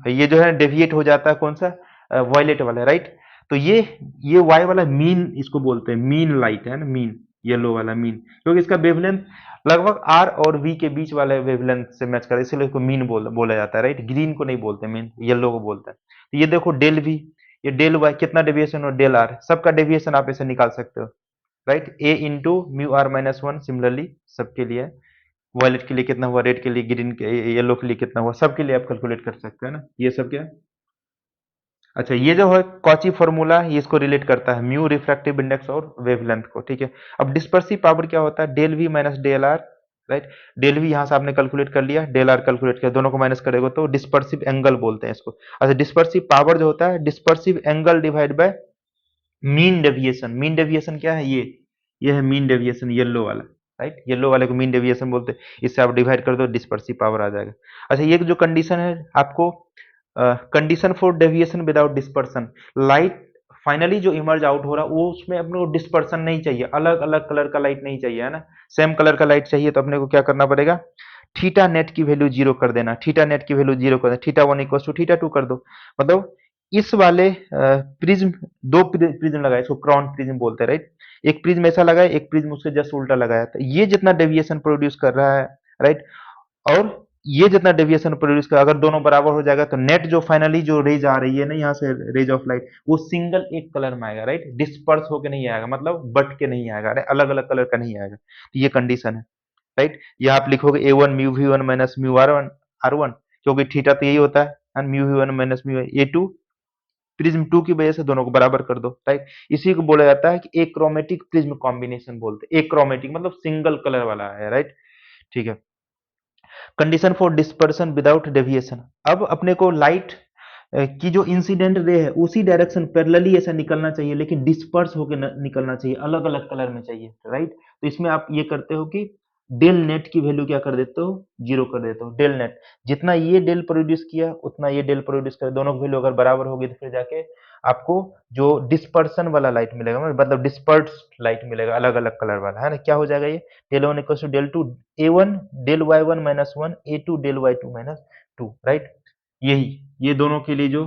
[SPEAKER 1] ये जो है डेविएट हो जाता है, कौन सा, वॉयलेट वाला, राइट। तो ये वाई वाला मीन इसको बोलते हैं, मीन लाइट है ना, मीन, येलो वाला मीन, क्योंकि इसका वेवलेंथ लगभग आर और वी के बीच वाले वेवलेंथ से मैच कर, इसलिए इसको मीन बोला जाता है, राइट। ग्रीन को नहीं बोलते मीन, येलो को बोलते हैं। तो ये देखो डेल वी, ये डेल वाई कितना डेविएशन और डेल आर, सबका डेविएशन आप ऐसे निकाल सकते हो, right. A into mu R minus one, similarly सबके लिए, वॉयलेट के लिए कितना हुआ, रेड के लिए, ग्रीन के, येलो के लिए कितना हुआ, सबके लिए आप कैलकुलेट कर सकते हैं ना, ये सब क्या। अच्छा, ये जो है कॉची फॉर्मूला, ये इसको रिलेट करता है म्यू रिफ्रैक्टिव इंडेक्स और वेवलेंथ को, ठीक है। अब डिस्पर्सिव पावर क्या होता है, del V minus del R, right. Del V यहाँ से आपने कैलकुलेट कर लिया, डेल आर कैलकुलेट किया, दोनों को माइनस करेगा तो डिस्पर्सिव एंगल बोलते हैं इसको। अच्छा, डिस्पर्सिव पावर जो होता है, dispersive angle divide by mean deviation. Mean deviation क्या है, ये है मीन डेविएशन, येलो वाला, राइट। येलो वाले को मीन डेविएशन बोलते हैं, इससे आप डिवाइड कर दो, डिस्पर्सिव पावर आ जाएगा। अच्छा, ये जो कंडीशन है आपको, condition for deviation without dispersion, light finally जो इमर्ज आउट हो रहा है वो, उसमें अपने को डिस्पर्सन नहीं चाहिए, अलग अलग कलर का लाइट नहीं चाहिए, है ना, सेम कलर का लाइट चाहिए। तो अपने को क्या करना पड़ेगा, थीटा नेट की वैल्यू जीरो कर देना, थीटा नेट की वैल्यू जीरो कर देना, theta one equal to theta two कर दो। मतलब इस वाले प्रिज्म, दो प्रिज्म लगाए, इसको क्राउन प्रिज्म बोलते हैं, राइट। एक प्रिज्म ऐसा लगाया, एक प्रिज्म उसके जस्ट उल्टा लगाया, तो ये जितना डेविएशन प्रोड्यूस कर रहा है, राइट, और ये जितना डेविएशन प्रोड्यूस कर, अगर दोनों बराबर हो जाएगा तो नेट जो फाइनली जो रेज आ रही है ना यहाँ से, रेज ऑफ लाइट, वो सिंगल एक कलर में आएगा, राइट, डिस्पर्स होके नहीं आएगा, मतलब बट के नहीं आएगा, अलग अलग कलर का नहीं आएगा, तो ये कंडीशन है, राइट। या आप लिखोगे A one mu V one minus mu R one, क्योंकि थीटा तो यही होता है, and mu V one minus mu A two, prism two की वजह से दोनों को बराबर कर दो, राइट। इसी को बोला जाता है कि एक क्रोमेटिक प्रिज्म कॉम्बिनेशन बोलते हैं, एक क्रोमेटिक मतलब सिंगल कलर वाला है, राइट, ठीक है। Condition for dispersion without deviation, अब अपने को लाइट की जो इंसिडेंट रे है उसी डायरेक्शन पैरेलली ऐसा निकलना चाहिए, लेकिन डिस्पर्स होकर निकलना चाहिए, अलग अलग कलर में चाहिए, राइट। तो इसमें आप ये करते हो कि डेल नेट की वैल्यू क्या कर देते हो, जीरो कर देते हो। डेल नेट, जितना ये डेल प्रोड्यूस किया उतना ये डेल प्रोड्यूस करे, दोनों की वैल्यू अगर बराबर होगी तो फिर जाके आपको जो डिस्पर्सन वाला लाइट मिलेगा, मतलब डिस्पर्स लाइट मिलेगा, अलग अलग कलर वाला, है ना। क्या हो जाएगा ये, del one equal to del two A one del Y one minus one A two del Y two minus two, right. यही, ये दोनों के लिए, जो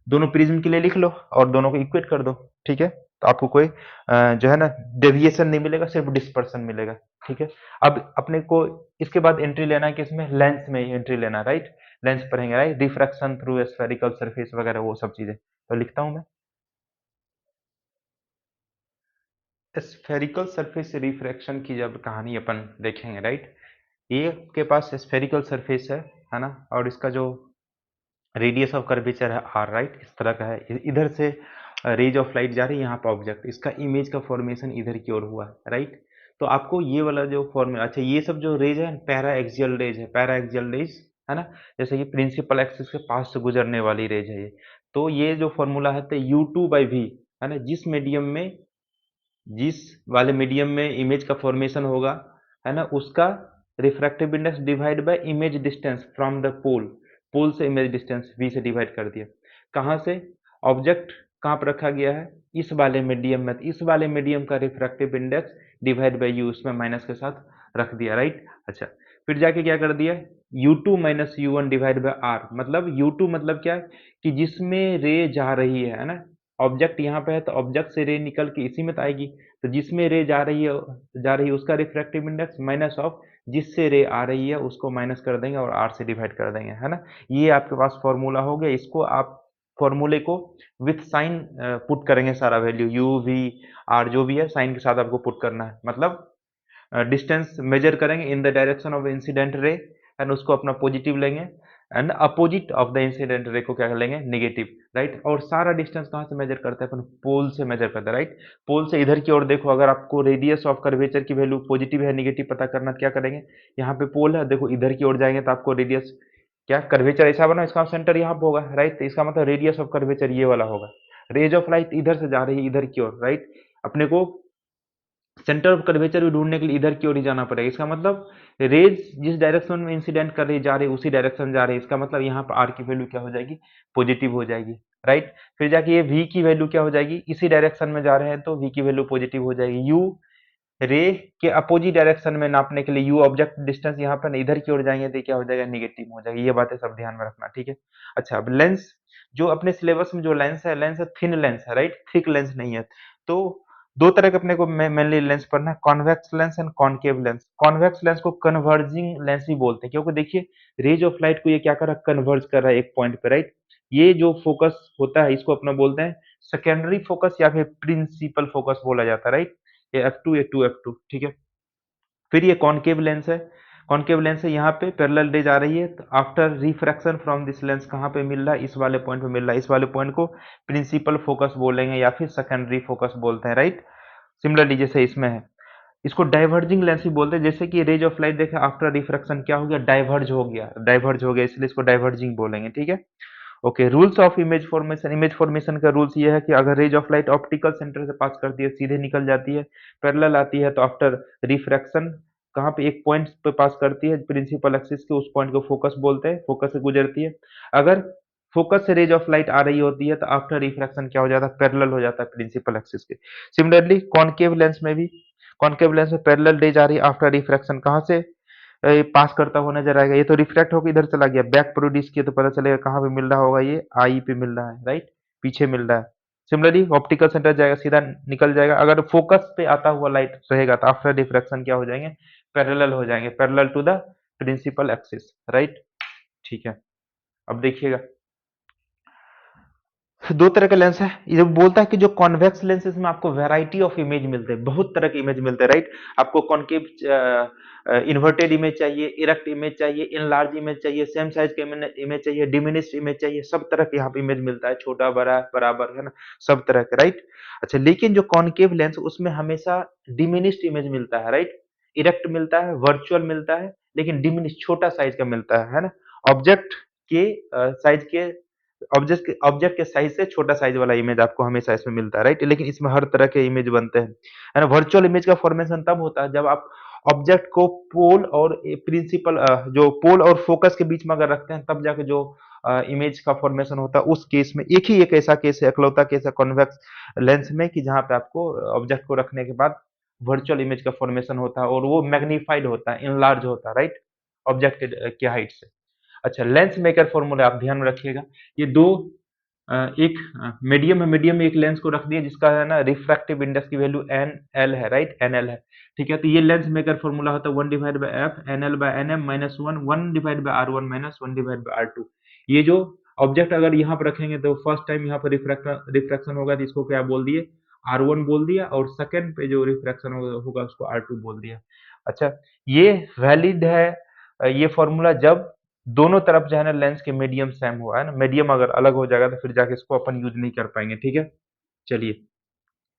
[SPEAKER 1] दोनों प्रिज्म के लिए लिख लो और दोनों को इक्वेट कर दो, ठीक है। तो आपको कोई जो है ना डेविएशन नहीं मिलेगा, सिर्फ डिस्पर्सन मिलेगा, ठीक है। अब अपने को इसके बाद एंट्री लेना है कि इसमें लेंस में एंट्री लेना, राइट। लेंस पढ़ेंगे, right, refraction through spherical surface वगैरह वो सब चीजें, तो लिखता हूं मैं। स्फेरिकल सरफेस से रिफ्रैक्शन की जब कहानी अपन देखेंगे, राइट, ये आपके पास स्फेरिकल सरफेस है ना, और इसका जो रेडियस ऑफ कर्वेचर है आर, राइट, इस तरह का है, इधर से रेज ऑफ लाइट जा रही है यहाँ पर ऑब्जेक्ट, इसका इमेज का फॉर्मेशन इधर की ओर हुआ है, राइट। तो आपको ये वाला जो फॉर्म, अच्छा ये सब जो रेज है पैरा एक्सियल रेज है, पैरा एक्सियल रेज, है ना, जैसे कि प्रिंसिपल एक्सिस के पास से गुजरने वाली रेज है ये। तो ये जो फॉर्मूला है तो यू टू बाई वी, है ना, जिस वाले मीडियम में इमेज का फॉर्मेशन होगा, है ना, उसका refractive index divide by image distance from the pole, pole से इमेज डिस्टेंस v से डिवाइड कर दिया। कहाँ से, ऑब्जेक्ट कहाँ पर रखा गया है, इस वाले मीडियम में, इस वाले मीडियम का refractive index divide by you, उसमें माइनस के साथ रख दिया, राइट। अच्छा, फिर जाके क्या कर दिया, U two minus U one divide by R, मतलब यू टू मतलब क्या है कि जिसमें रे जा रही है ना, ऑब्जेक्ट यहाँ पे है तो ऑब्जेक्ट से रे निकल के इसी में तो आएगी, तो जिसमें रे जा रही है उसका रिफ्रैक्टिव इंडेक्स माइनस ऑफ जिससे रे आ रही है उसको माइनस कर देंगे और आर से डिवाइड कर देंगे, है ना। ये आपके पास फॉर्मूला हो गया, इसको आप फॉर्मूले को विथ साइन पुट करेंगे, सारा वैल्यू यू वी आर जो भी है साइन के साथ आपको पुट करना है, मतलब डिस्टेंस मेजर करेंगे इन द डायरेक्शन ऑफ इंसिडेंट रे, एंड उसको अपना पॉजिटिव लेंगे, and opposite of the incident रे को क्या कर लेंगे, नेगेटिव, राइट। और सारा डिस्टेंस कहाँ से मेजर करते हैं अपन, पोल से मेजर करते हैं, राइट। पोल से इधर की ओर देखो, अगर आपको रेडियस ऑफ कर्वेचर की वैल्यू पॉजिटिव है नेगेटिव पता करना, तो क्या करेंगे, यहाँ पे पोल है, देखो इधर की ओर जाएंगे तो आपको रेडियस, क्या कर्वेचर ऐसा बना, इसका सेंटर यहाँ पे होगा, राइट, तो इसका मतलब रेडियस ऑफ कर्वेचर ये वाला होगा। रेज ऑफ लाइट इधर से जा रही है इधर की ओर, राइट, अपने को सेंटर ऑफ कर्वेचर भी ढूंढने के लिए इधर की ओर ही जाना पड़ेगा, इसका मतलब रेज जिस डायरेक्शन में इंसिडेंट कर रही जा रही है उसी डायरेक्शन जा रही है, इसका मतलब यहाँ पर आर की वैल्यू क्या हो जाएगी, पॉजिटिव हो जाएगी, राइट। फिर जाके ये वी की वैल्यू क्या हो जाएगी, इसी डायरेक्शन में जा रहे हैं तो वी की वैल्यू पॉजिटिव हो जाएगी। यू रे के अपोजिट डायरेक्शन में नापने के लिए, यू ऑब्जेक्ट डिस्टेंस यहाँ पर इधर की ओर जाएंगे तो क्या हो जाएगा, निगेटिव हो जाएगा। ये बातें सब ध्यान में रखना, ठीक है। अच्छा, अब लेंस, जो अपने सिलेबस में जो लेंस है थिन लेंस है, राइट, थिक लेंस नहीं है। तो दो तरह के अपने को मेनली लेंस पढ़ना है, convex lens and concave lens. Convex lens को कन्वर्जिंग लेंस भी बोलते हैं, क्योंकि देखिए रेज ऑफ लाइट को ये क्या कर रहा है, कन्वर्ज कर रहा है एक पॉइंट पे, राइट। ये जो फोकस होता है इसको अपना बोलते हैं सेकेंडरी फोकस या फिर प्रिंसिपल फोकस बोला जाता है, राइट। ये F2 ये 2F2, ठीक है। फिर ये कॉनकेव लेंस है, कॉनकेव लेंस है, यहाँ पे पैरेलल रे जा रही है, तो after refraction from this lens कहाँ पे मिल रहा है, इस वाले पॉइंट पे मिल रहा है, इस वाले पॉइंट को प्रिंसिपल फोकस बोलेंगे या फिर सेकेंडरी फोकस बोलते हैं, राइट। सिमिलरली जैसे इसमें है, इसको डाइवर्जिंग लेंस भी बोलते हैं, जैसे कि रेज ऑफ लाइट देखे आफ्टर रिफ्रैक्शन क्या हो गया, डाइवर्ज हो गया, इसलिए इसको डाइवर्जिंग बोलेंगे, ठीक है। Okay, rules of image formation का रूल्स ये है कि अगर rays of light optical centre से पास करती है सीधे निकल जाती है, पैरेलल आती है, तो आफ्टर रिफ्रैक्शन कहाँ पे एक पॉइंट पे पास करती है प्रिंसिपल एक्सिस के, उस पॉइंट को फोकस बोलते हैं, फोकस से गुजरती है। अगर फोकस से रेज ऑफ लाइट आ रही होती है तो आफ्टर रिफ्रैक्शन क्या हो जाता है, पैरेलल हो जाता है प्रिंसिपल एक्सिस के। सिमिलरली कॉनकेव लेंस में भी, कॉनकेव लेंस में पैरेलल रे जा रही है आफ्टर रिफ्रैक्शन कहाँ से, पास करता हुआ नजर आएगा। ये तो रिफ्रैक्ट होकर इधर चला गया, बैक प्रोड्यूस किया तो पता चलेगा कहाँ पे मिल रहा होगा, ये आई पे मिल रहा है, राइट, पीछे मिल रहा है। सिमिलरली ऑप्टिकल सेंटर जाएगा, सीधा निकल जाएगा। अगर फोकस पे आता हुआ लाइट रहेगा तो आफ्टर डिफ्रैक्शन क्या हो जाएंगे, पैरेलल हो जाएंगे, parallel to the principal axis, right. ठीक है, अब देखिएगा दो तरह के लेंस है। ये बोलता है कि जो कॉन्वेक्स लेंसेज में आपको वैरायटी ऑफ इमेज मिलते हैं, बहुत तरह के इमेज मिलते हैं, राइट। आपको कॉनकेव इन्वर्टेड इमेज चाहिए, इरेक्ट इमेज चाहिए, इनलार्ज इमेज चाहिए, सेम साइज के इमेज चाहिए, डिमिनिश्ड इमेज चाहिए, सब तरह के यहाँ पे इमेज मिलता है, छोटा बड़ा बराबर, है ना, सब तरह के, राइट। अच्छा, लेकिन जो कॉनकेव लेंस उसमें हमेशा डिमिनिश्ड इमेज मिलता है, राइट। इरेक्ट मिलता है, वर्चुअल मिलता है, लेकिन डिमिनिश छोटा साइज का मिलता है ना। ऑब्जेक्ट के साइज के ऑब्जेक्ट के साइज से छोटा साइज वाला इमेज आपको हमेशा इसमें मिलता है, राइट। लेकिन इसमें हर तरह के इमेज बनते हैं, है ना। वर्चुअल इमेज का फॉर्मेशन तब होता है जब आप ऑब्जेक्ट को पोल और प्रिंसिपल जो पोल और फोकस के बीच में अगर रखते हैं, तब जाके जो इमेज का फॉर्मेशन होता है। उस केस में एक ही एक ऐसा केस है, इकलौता केस है कॉन्वेक्स लेंस में, कि जहां पे आपको ऑब्जेक्ट को रखने के बाद वर्चुअल इमेज का फॉर्मेशन होता है, और वो मैग्नीफाइड होता है, इनलार्ज होता है, राइट, ऑब्जेक्ट के हाइट से। अच्छा, लेंस मेकर फॉर्मूला आप ध्यान में रखिएगा। ये दो एक मीडियम है, मीडियम में एक लेंस को रख दिया जिसका है ना रिफ्रैक्टिव इंडेक्स की वैल्यू एन एल है, राइट, एन एल है। ठीक है, तो ये लेंस मेकर फॉर्मूला होता है 1/f N L by N M minus one, 1/r1 minus 1/r2। ये जो ऑब्जेक्ट अगर यहाँ पर रखेंगे तो फर्स्ट टाइम यहाँ पर रिफ्रैक्शन होगा, तो इसको क्या बोल दिए, R1 बोल दिया, और सेकंड पे जो रिफ्रैक्शन होगा उसको R2 बोल दिया। अच्छा, ये वैलिड है ये फॉर्मूला जब दोनों तरफ जो है ना लेंस के मीडियम सेम हुआ है ना। मीडियम अगर अलग हो जाएगा तो फिर जाके इसको अपन यूज नहीं कर पाएंगे, ठीक है। चलिए,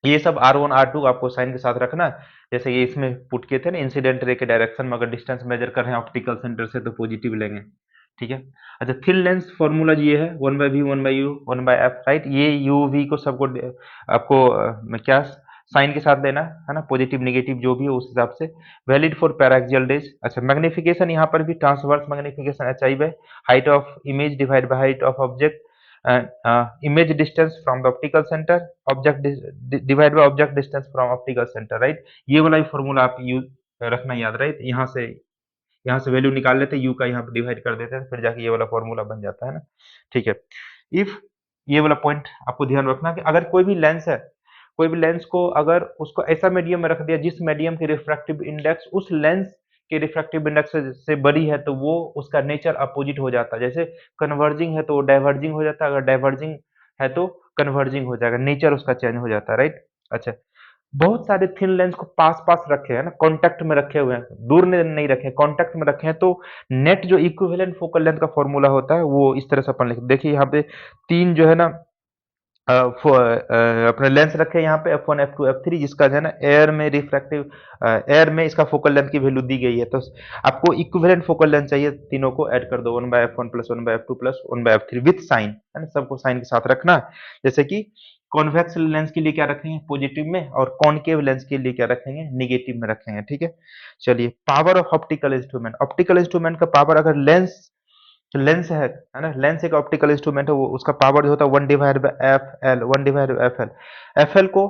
[SPEAKER 1] ये सब R1 R2 आपको साइन के साथ रखना है। जैसे ये इसमें पुट किए थे ना, इंसिडेंट रे के डायरेक्शन में अगर डिस्टेंस मेजर कर रहे हैं ऑप्टिकल सेंटर से तो पॉजिटिव लेंगे, ठीक है। अच्छा, थिन लेंस फॉर्मूला ये है 1/v 1/u 1/f, राइट। ये u v को सबको आपको क्या साइन के साथ देना है ना, पॉजिटिव नेगेटिव जो भी हो उस हिसाब से। Valid for paraxial rays. अच्छा, मैग्निफिकेशन यहाँ पर भी transverse magnification H by height of image divide by height of object, image distance from the optical center, object divided by object distance from optical center, right। ये वाला भी formula आप use रखना याद, राइट। यहाँ से वैल्यू निकाल लेते हैं, यू का यहाँ पे डिवाइड कर देते हैं, फिर जाके ये वाला फॉर्मूला बन जाता है ना, ठीक है। इफ ये वाला पॉइंट आपको ध्यान रखना कि अगर कोई भी लेंस को अगर उसको ऐसा मीडियम में रख दिया जिस मीडियम की रिफ्रैक्टिव इंडेक्स उस लेंस के रिफ्रैक्टिव इंडेक्स से बड़ी है, तो वो उसका नेचर अपोजिट हो जाता है। जैसे कन्वर्जिंग है तो डाइवर्जिंग हो जाता है, अगर डाइवर्जिंग है तो कन्वर्जिंग हो जाएगा, नेचर उसका चेंज हो जाता है, राइट। अच्छा, बहुत सारे थिन लेंस को पास पास रखे हैं ना, कांटेक्ट में रखे हुए हैं, दूर में नहीं रखे, कांटेक्ट में रखे हैं, तो नेट जो इक्विवेलेंट फोकल लेंथ का फॉर्मूला होता है वो इस तरह से अपन लिखते, देखिए यहाँ पे तीन जो है ना अपने लेंस रखे यहाँ पे f1 f2 f3, जिसका जो है ना एयर में इसका फोकल लेंथ की वैल्यू दी गई है। तो आपको इक्विवेलेंट फोकल लेंथ चाहिए, तीनों को ऐड कर दो, 1/f1 plus 1/f2 plus 1/f3 with sign, है ना, सबको साइन के साथ रखना। जैसे कि कॉन्वेक्स लेंस के लिए क्या रखेंगे, पॉजिटिव में, और कॉनकेव लेंस के लिए क्या रखेंगे, निगेटिव में रखेंगे, ठीक है। चलिए, power of optical instrument. Optical instrument का पावर, अगर लेंस है ना, लेंस एक ऑप्टिकल इंस्ट्रूमेंट है, वो उसका पावर जो होता है 1/f(l), 1/f(l). एफएल को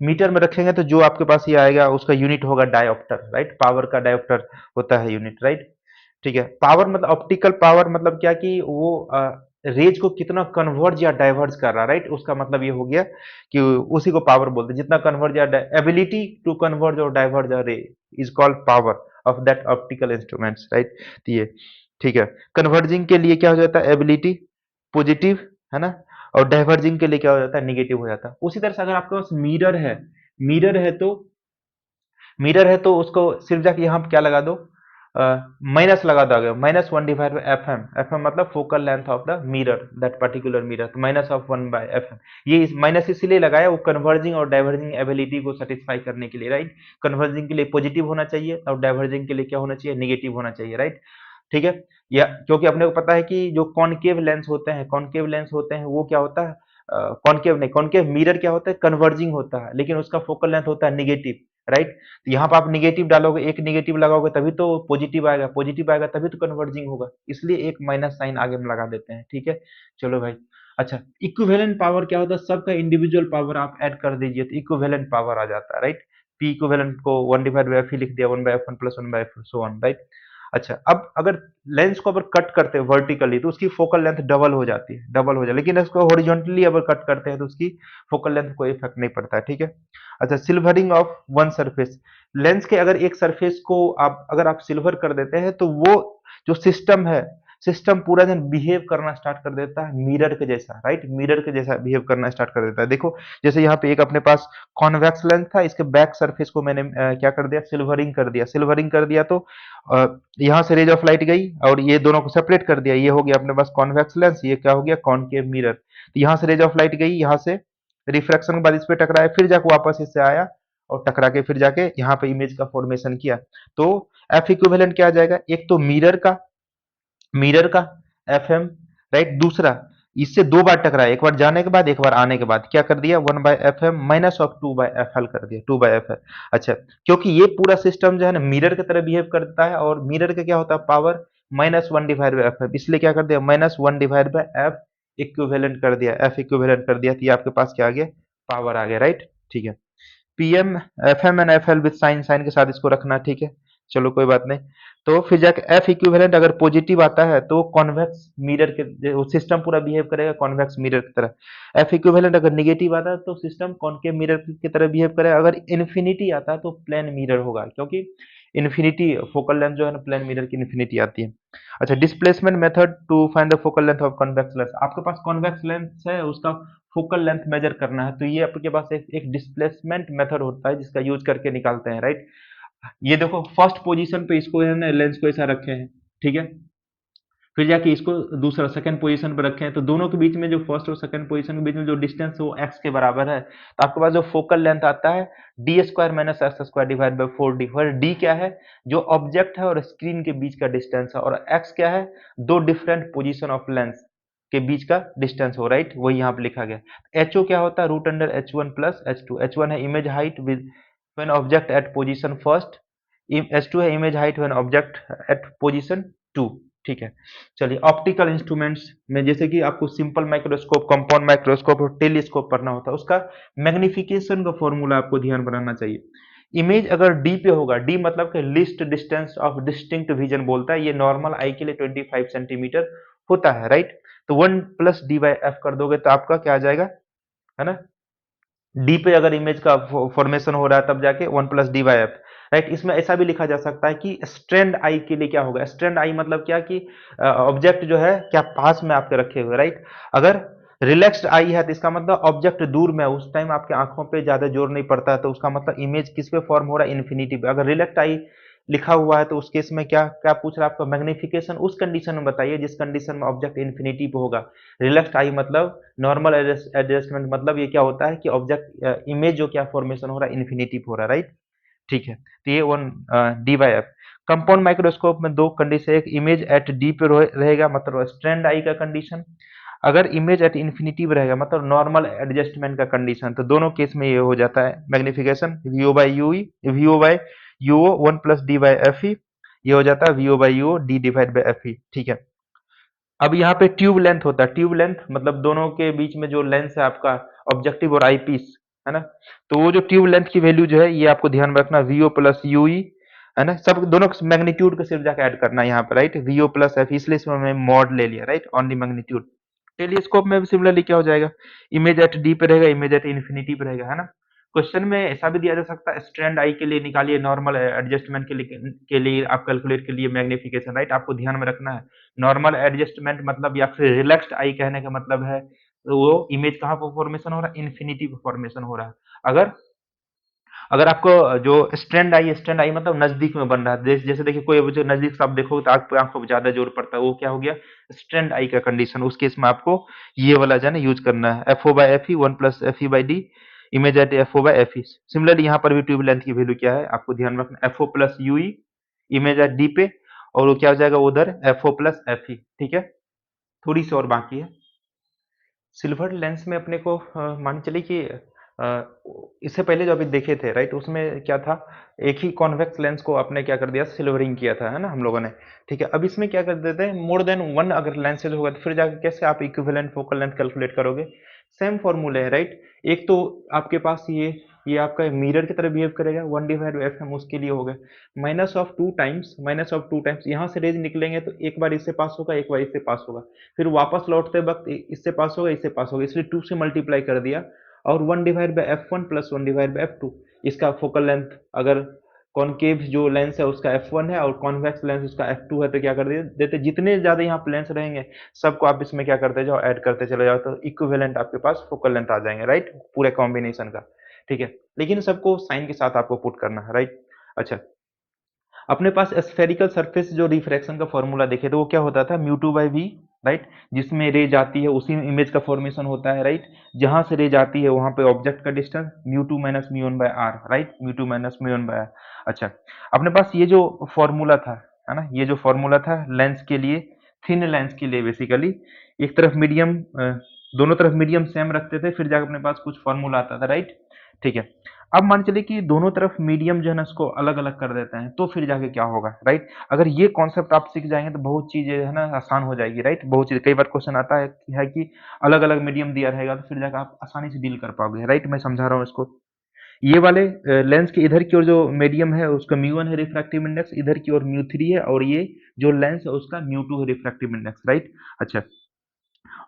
[SPEAKER 1] मीटर में रखेंगे तो जो आपके पास ये आएगा उसका यूनिट होगा डायोप्टर, राइट। पावर का डायोप्टर होता है यूनिट, राइट। ठीक है, पावर मतलब ऑप्टिकल पावर मतलब क्या कि वो रेज को कितना कन्वर्ज या डाइवर्ज कर रहा है, राइट। उसका मतलब ये हो गया कि उसी को पावर बोलते हैं, जितना कन्वर्ज या एबिलिटी टू कन्वर्ज और डाइवर्ज अ रे is called power of that optical instruments, right. ये ठीक है, कन्वर्जिंग के लिए क्या हो जाता है, एबिलिटी पॉजिटिव, है ना, और डाइवर्जिंग के लिए क्या हो जाता है, निगेटिव हो जाता है। उसी तरह से अगर आपके पास मिरर है तो उसको सिर्फ जाके यहाँ पे क्या लगा दो, माइनस लगा दोगे, -1/fm। fm मतलब focal length of the mirror, that particular mirror, तो -1/fm। ये माइनस इसलिए लगाया, वो कन्वर्जिंग और डाइवर्जिंग एबिलिटी को सेटिस्फाई करने के लिए, राइट। कन्वर्जिंग के लिए पॉजिटिव होना चाहिए और डाइवर्जिंग के लिए क्या होना चाहिए, निगेटिव होना चाहिए, राइट। ठीक है, या क्योंकि अपने को पता है कि जो कॉनकेव लेंस होते हैं वो क्या होता है, कॉनकेव मिरर क्या होता है, कन्वर्जिंग होता है, लेकिन उसका फोकल लेंथ होता है निगेटिव, राइट। तो यहाँ पर आप निगेटिव डालोगे, एक निगेटिव लगाओगे तभी तो पॉजिटिव आएगा तभी तो कन्वर्जिंग होगा, इसलिए एक माइनस साइन आगे में लगा देते हैं, ठीक है। चलो भाई, अच्छा, इक्विवेलेंट पावर क्या होता है, सबका इंडिविजुअल पावर आप ऐड कर दीजिए तो इक्विवेलेंट पावर आ जाता है, राइट। पी इक्विवेलेंट को 1/f ही लिख दिया, 1/f1 plus 1/f so on, right. अच्छा, अब अगर लेंस को अगर कट करते हैं वर्टिकली तो उसकी फोकल लेंथ डबल हो जाती है, डबल हो जाए, लेकिन इसको हॉरिजॉन्टली अगर कट करते हैं तो उसकी फोकल लेंथ कोई इफेक्ट नहीं पड़ता है, ठीक है। अच्छा, silvering of one surface, lens के अगर एक सरफेस को आप अगर आप सिल्वर कर देते हैं तो वो जो सिस्टम है, सिस्टम पूरा दिन बिहेव करना स्टार्ट कर देता है मिरर के जैसा, राइट, मिरर के जैसा बिहेव करना स्टार्ट कर देता है। देखो, जैसे यहाँ पे एक अपने पास कॉन्वेक्स लेंस था, इसके बैक सरफेस को मैंने क्या कर दिया, सिल्वरिंग कर दिया, सिल्वरिंग कर दिया तो यहाँ से रेज ऑफ लाइट गई और ये दोनों को सेपरेट कर दिया, ये हो गया अपने पास कॉन्वेक्स लेंस, ये क्या हो गया, कॉनकेव मिरर। तो यहाँ से रेज ऑफ लाइट गई, यहाँ से रिफ्रैक्शन के बाद इस पे टकराया, फिर जाके वापस इससे आया और टकरा के फिर जाके यहाँ पे इमेज का फॉर्मेशन किया। तो एफ इक्विवेलेंट क्या आ जाएगा, एक तो मिरर का एफ एम, राइट, दूसरा इससे दो बार टकराया, एक बार जाने के बाद एक बार आने के बाद, क्या कर दिया, one by F M minus of two by F L कर दिया, टू बाय एफ एल। अच्छा, क्योंकि ये पूरा सिस्टम जो है ना मिरर की तरह बिहेव करता है और मिरर का क्या होता है power minus one divide by F F, इसलिए क्या कर दिया, minus one divide by F equivalent कर दिया, एफ इक्विवेलेंट कर दिया, तो ये आपके पास क्या आ गया, पावर आ गया, राइट, ठीक है। PM, FM and FL with sine, sine के साथ इसको रखना, ठीक है, चलो कोई बात नहीं। तो फिर जाके एफ इक्विवेलेंट अगर पॉजिटिव आता है तो कॉन्वेक्स मिरर के वो सिस्टम पूरा बिहेव करेगा कॉन्वेक्स मिरर की तरह। एफ इक्विवेलेंट अगर निगेटिव आता है तो सिस्टम कॉनकेव मिरर की तरह बिहेव करेगा। अगर इन्फिनिटी आता है तो प्लेन मिरर होगा, क्योंकि इन्फिनिटी फोकल लेंथ जो है ना प्लेन मिरर की इन्फिनिटी आती है। अच्छा, displacement method to find the focal length of convex lens, आपके पास कॉन्वेक्स लेंस है उसका फोकल लेंथ मेजर करना है तो ये आपके पास एक डिस्प्लेसमेंट मेथड होता है जिसका यूज करके निकालते हैं, राइट। ये देखो फर्स्ट पोजीशन पे इसको है ना लेंस को ऐसा रखे हैं, ठीक है, फिर जाके इसको दूसरा सेकंड पोजीशन पर रखे हैं, तो दोनों के बीच में जो फर्स्ट और सेकंड पोजीशन के बीच में जो डिस्टेंस है वो एक्स के बराबर है, तो आपके पास जो फोकल लेंथ आता है D square minus x square divide by four D, where D क्या है, जो ऑब्जेक्ट है और स्क्रीन के बीच का डिस्टेंस है, और एक्स क्या है, दो डिफरेंट पोजीशन ऑफ लेंस के बीच का डिस्टेंस हो, राइट, वही यहाँ पे लिखा गया। एच ओ क्या होता है, root under H one plus H two, H one है image height with when object at position first, H two है image height when object at position two, ठीक है। चलिए, ऑप्टिकल इंस्ट्रूमेंट्स में जैसे कि आपको सिंपल माइक्रोस्कोप, कंपाउंड माइक्रोस्कोप और टेलीस्कोप पढ़ना होता है, उसका मैग्निफिकेशन का फॉर्मूला आपको ध्यान बनाना चाहिए। इमेज अगर डी पे होगा, डी मतलब कि list distance of distinct vision बोलता है, ये नॉर्मल आई के लिए 25 सेंटीमीटर होता है, राइट। तो one plus d by F कर दोगे तो आपका क्या आ जाएगा, है ना, डी पे अगर इमेज का फॉर्मेशन हो रहा है तब जाके one plus d by F, right. इसमें ऐसा भी लिखा जा सकता है कि स्ट्रेंड आई के लिए क्या होगा, स्ट्रेंड आई मतलब क्या कि ऑब्जेक्ट जो है क्या पास में आपके रखे हुए, राइट। अगर रिलैक्स्ड आई है तो इसका मतलब ऑब्जेक्ट दूर में है, उस टाइम आपके आंखों पे ज्यादा जोर नहीं पड़ता है, तो उसका मतलब इमेज किस पे फॉर्म हो रहा है, इन्फिनिटी पे। अगर रिलैक्स्ड आई लिखा हुआ है तो उस केस में क्या क्या पूछ रहा है आपका, मैग्निफिकेशन उस कंडीशन में बताइए जिस कंडीशन में ऑब्जेक्ट इन्फिनिटी पे होगा। रिलैक्स्ड आई मतलब नॉर्मल एडजस्टमेंट, मतलब ये क्या होता है कि ऑब्जेक्ट इमेज जो क्या फॉर्मेशन हो रहा है इन्फिनिटी पे हो रहा है, राइट, ठीक है। तो ये one D by F. Compound microscope में दो कंडीशन, एक इमेज एट डी पे रहेगा मतलब स्ट्रेंड आई का कंडीशन, अगर इमेज एट इन्फिनिटी पे रहेगा मतलब नॉर्मल एडजस्टमेंट का कंडीशन, तो दोनों केस में ये हो जाता है magnification v o by u e, v o by u o one plus d by f e, ये हो जाता है v o by u o d divide by f e, ठीक है। अब यहाँ पे ट्यूब लेंथ होता है, ट्यूब लेंथ मतलब दोनों के बीच में जो लेंस है आपका ऑब्जेक्टिव और आई पीस, है ना, तो वो जो ट्यूब लेंथ की वैल्यू जो है ये आपको ध्यान में रखना, वीओ प्लस यूई, है ना, सब दोनों मैग्नीट्यूड को सिर्फ जाकर ऐड करना है यहाँ पे, राइट, वीओ प्लस एफ, इसलिए इसमें हमने मॉड ले लिया, राइट, ऑनली मैग्नीट्यूड। टेलीस्कोप में भी सिमिलरली क्या हो जाएगा, इमेज एट डी पे रहेगा, इमेज एट इन्फिनिटी पे रहेगा, है ना। क्वेश्चन में ऐसा भी दिया जा सकता है, स्ट्रैंड आई के लिए निकालिए नॉर्मल एडजस्टमेंट के लिए आप कैलकुलेट के लिए मैग्निफिकेशन, राइट, आपको ध्यान में रखना है। नॉर्मल एडजस्टमेंट मतलब या फिर रिलैक्स्ड आई कहने का मतलब है वो इमेज कहाँ पर फॉर्मेशन हो रहा है, इन्फिनिटी पे फॉर्मेशन हो रहा है। अगर अगर आपको जो स्ट्रैंड आई मतलब नजदीक में बन रहा है, जैसे देखिए कोई जो नजदीक से आप देखोगे तो आंख पे आंखों पे ज्यादा जोर पड़ता है, वो क्या हो गया, स्ट्रैंड आई का कंडीशन, उस केस में आपको ये वाला जो है ना यूज करना है, f o by f e one plus f e by d, image at f o by f e. Similarly यहाँ पर भी ट्यूब लेंथ की वैल्यू क्या है आपको ध्यान में रखना, f o plus u e, image at d पे, और वो क्या हो जाएगा उधर f o plus f e, ठीक है। थोड़ी सी और बाकी है। सिल्वर लेंस में अपने को मान चलिए कि इससे पहले जो अभी देखे थे, राइट, उसमें क्या था, एक ही कॉन्वेक्स लेंस को आपने क्या कर दिया, सिल्वरिंग किया था, है ना, हम लोगों ने, ठीक है। अब इसमें क्या कर देते हैं, मोर देन वन अगर लेंसेज होगा तो फिर जाकर कैसे आप इक्विवेलेंट फोकल लेंथ कैलकुलेट करोगे, सेम फॉर्मूले है, राइट। एक तो आपके पास ये ये आपका मिरर की तरह बिहेव करेगा, 1/f उसके लिए हो गया। माइनस ऑफ टू टाइम्स यहाँ से रेज निकलेंगे तो एक बार इससे पास होगा, एक बार इससे पास होगा, फिर वापस लौटते वक्त इससे पास होगा, इससे पास होगा, इसलिए 2 से मल्टीप्लाई कर दिया। और 1/f1 प्लस 1/f2, इसका फोकल लेंथ अगर कॉनकेव जो लेंस है उसका f1 है और कॉन्वेक्स लेंस उसका f2 है, तो क्या कर देते, जितने ज्यादा यहाँ पे लेंस रहेंगे सबको आप इसमें क्या करते जाओ, ऐड करते चले जाओ, तो इक्विवेलेंट आपके पास फोकल लेंथ आ जाएंगे, राइट, पूरे कॉम्बिनेशन का। ठीक है, लेकिन सबको साइन के साथ आपको पुट करना है, राइट। अच्छा, अपने पास स्फेरिकल सरफेस जो रिफ्रैक्शन का फॉर्मूला देखे तो वो क्या होता था, mu two by v, right, जिसमें रे जाती है उसी में इमेज का फॉर्मेशन होता है, राइट, जहां से रे जाती है वहां पे ऑब्जेक्ट का distance mu two minus mu one by r, right, mu two minus mu one by r. अच्छा, अपने पास ये जो फॉर्मूला था, है ना, ये जो फॉर्मूला था लेंस के लिए, थिन लेंस के लिए बेसिकली, एक तरफ मीडियम, दोनों तरफ मीडियम सेम रखते थे, फिर जाकर अपने पास कुछ फॉर्मूला आता था, राइट। ठीक है, अब मान चलिए कि दोनों तरफ मीडियम जो है ना उसको अलग अलग कर देते हैं, तो फिर जाके क्या होगा, राइट। अगर ये कॉन्सेप्ट आप सीख जाएंगे तो बहुत चीजें है ना आसान हो जाएगी, राइट। बहुत चीज, कई बार क्वेश्चन आता है कि अलग अलग मीडियम दिया रहेगा, तो फिर जाकर आप आसानी से डील कर पाओगे, राइट। मैं समझा रहा हूँ इसको। ये वाले लेंस के इधर की ओर जो मीडियम है उसका म्यू1 है रिफ्रैक्टिव इंडेक्स, इधर की ओर म्यू3 है, और ये जो लेंस है उसका म्यू2 है रिफ्रैक्टिव इंडेक्स, राइट। अच्छा,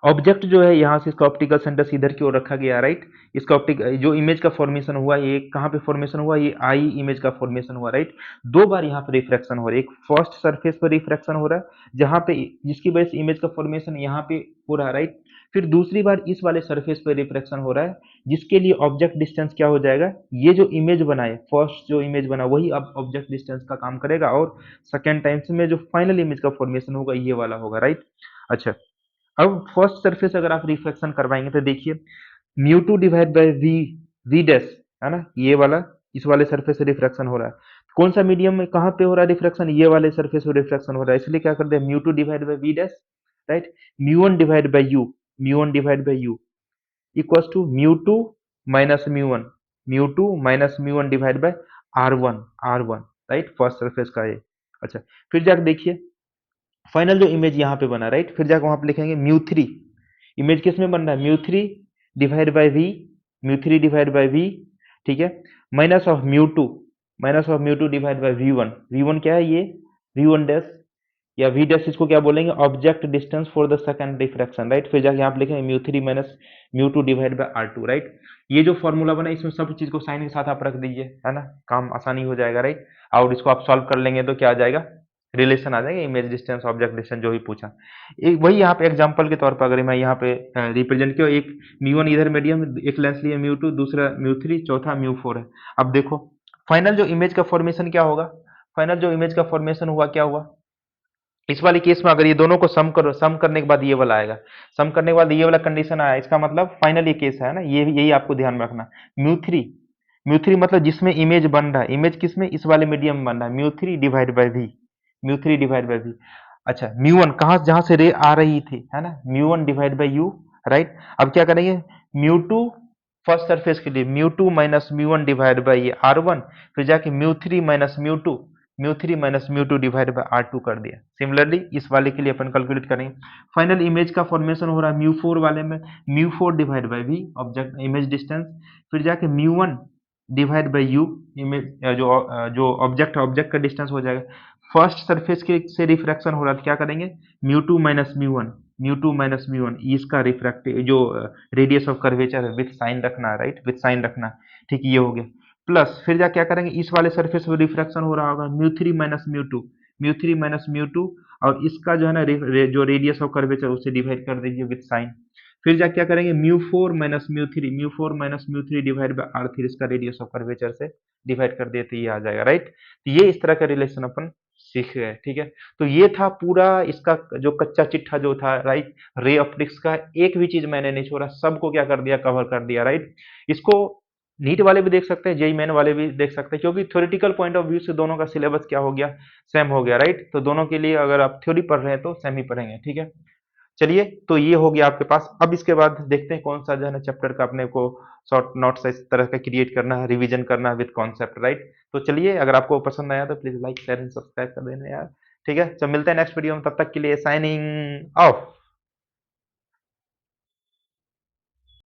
[SPEAKER 1] ऑब्जेक्ट जो है यहाँ से इसका ऑप्टिकल सेंटर इधर की ओर रखा गया, राइट। इसका ऑप्टिक जो इमेज का फॉर्मेशन हुआ, ये कहाँ पे फॉर्मेशन हुआ, ये आई इमेज का फॉर्मेशन हुआ, राइट। दो बार यहाँ पे रिफ्रैक्शन हो रहा है, एक फर्स्ट सरफेस पर रिफ्रैक्शन हो रहा है जहाँ पे, जिसकी वजह से इमेज का फॉर्मेशन यहाँ पे हो रहा है, राइट। फिर दूसरी बार इस वाले सरफेस पर रिफ्रैक्शन हो रहा है, जिसके लिए ऑब्जेक्ट डिस्टेंस क्या हो जाएगा, ये जो इमेज बना है, फर्स्ट जो इमेज बना वही अब ऑब्जेक्ट डिस्टेंस का काम करेगा, और सेकेंड टाइम में जो फाइनल इमेज का फॉर्मेशन होगा ये वाला होगा, राइट। अच्छा, अब फर्स्ट सरफेस अगर आप रिफ्लेक्शन करवाएंगे तो देखिए mu two divide by v, v dash, है ना, ये वाला, इस वाले सरफेस से रिफ्रैक्शन हो रहा है। कौन सा मीडियम में कहाँ पे हो रहा है रिफ्रैक्शन, ये वाले सरफेस पे रिफ्रैक्शन हो रहा है, इसलिए क्या कर दिया, mu two divide by v dash, right. Mu one divide by u, mu one divide by you equals to mu two minus mu two minus mu one divide by r one, right, first surface का ये। अच्छा, फिर जाकर देखिए final जो image यहाँ पे बना, राइट, फिर जाकर वहां पे लिखेंगे म्यू थ्री, इमेज किस में बन रहा है, mu three divide by v, mu three divide by v, ठीक है, minus of mu two, minus of mu two divide by v one क्या है ये, वी वन डैश, या वी डैश इसको क्या बोलेंगे, object distance for the second diffraction, right. फिर जाके आप लिखेंगे mu three minus mu two divide by r two, right. ये जो फॉर्मूला बना इसमें सब चीज को साइन के साथ आप रख दीजिए, है ना, काम आसानी हो जाएगा, राइट। और इसको आप सॉल्व कर लेंगे तो क्या आ जाएगा, रिलेशन आ जाएगा, इमेज डिस्टेंस ऑब्जेक्ट डिस्टेंस जो भी पूछा। एक वही यहाँ पे एग्जांपल के तौर पर अगर मैं यहाँ पे रिप्रेजेंट किया, एक म्यू वन इधर मीडियम, एक लेंस लिए म्यू टू, दूसरा म्यू थ्री, चौथा म्यू फोर है। अब देखो फाइनल जो इमेज का फॉर्मेशन क्या होगा, फाइनल जो इमेज का फॉर्मेशन हुआ क्या हुआ, इस वाले केस में अगर ये दोनों को सम करो, सम करने के बाद ये वाला आएगा, सम करने के बाद ये वाला कंडीशन आया, इसका मतलब फाइनल ये केस है ना, ये यही आपको ध्यान में रखना। म्यू थ्री, म्यू थ्री मतलब जिसमें इमेज बन रहा है, इमेज किसमें, इस वाले मीडियम में बन रहा है, mu three divide by v, mu three divide by v. अच्छा, म्यू वन कहाँ जहां से रे आ रही थी, है ना, mu one divide by u, right. अब क्या करेंगे, म्यू टू फर्स्ट सरफेस के लिए mu two minus mu one divide by r one, फिर जाके mu three minus mu three minus mu two divide by r two कर दिया। Similarly इस वाले के लिए अपन कैलकुलेट करेंगे, फाइनल इमेज का फॉर्मेशन हो रहा है म्यू फोर वाले में, mu four divide by v object image distance, फिर जाके mu one divide by u image जो ऑब्जेक्ट है ऑब्जेक्ट का डिस्टेंस हो जाएगा। फर्स्ट सरफेस के से रिफ्रैक्शन हो रहा है तो क्या करेंगे, mu two minus mu two minus mu one, इसका रिफ्रैक्टिव जो रेडियस ऑफ कर्वेचर है विथ साइन रखना, राइट, विथ साइन रखना, ठीक, ये हो गया। प्लस फिर जा क्या करेंगे, इस वाले सरफेस पर रिफ्रैक्शन हो रहा होगा mu three minus mu three minus mu two, और इसका जो है ना जो रेडियस ऑफ कर्वेचर उसे डिवाइड कर दीजिए विथ साइन। फिर जा क्या करेंगे, mu four minus mu four minus mu three divide by r three, इसका रेडियस ऑफ कर्वेचर से डिवाइड कर दिए तो ये आ जाएगा, राइट। तो ये इस तरह का रिलेशन अपन सीख गए, ठीक है। तो ये था पूरा इसका जो कच्चा चिट्ठा जो था, राइट, रे ऑप्टिक्स का, एक भी चीज मैंने नहीं छोड़ा, सबको क्या कर दिया, कवर कर दिया, राइट। इसको नीट वाले भी देख सकते हैं, जेई मेन वाले भी देख सकते हैं, क्योंकि थ्योरेटिकल पॉइंट ऑफ व्यू से दोनों का सिलेबस क्या हो गया, सेम हो गया, राइट। तो दोनों के लिए अगर आप थ्योरी पढ़ रहे हैं तो सेम ही पढ़ेंगे, ठीक है। चलिए, तो ये हो गया आपके पास। अब इसके बाद देखते हैं कौन सा जो है ना चैप्टर का अपने को शॉर्ट नोट्स इस तरह का क्रिएट करना है, रिवीजन करना है विद कॉन्सेप्ट, राइट। तो चलिए, अगर आपको पसंद आया तो please like share and subscribe कर देना यार, ठीक है। तो मिलते हैं नेक्स्ट वीडियो में, तब तक के लिए साइनिंग ऑफ।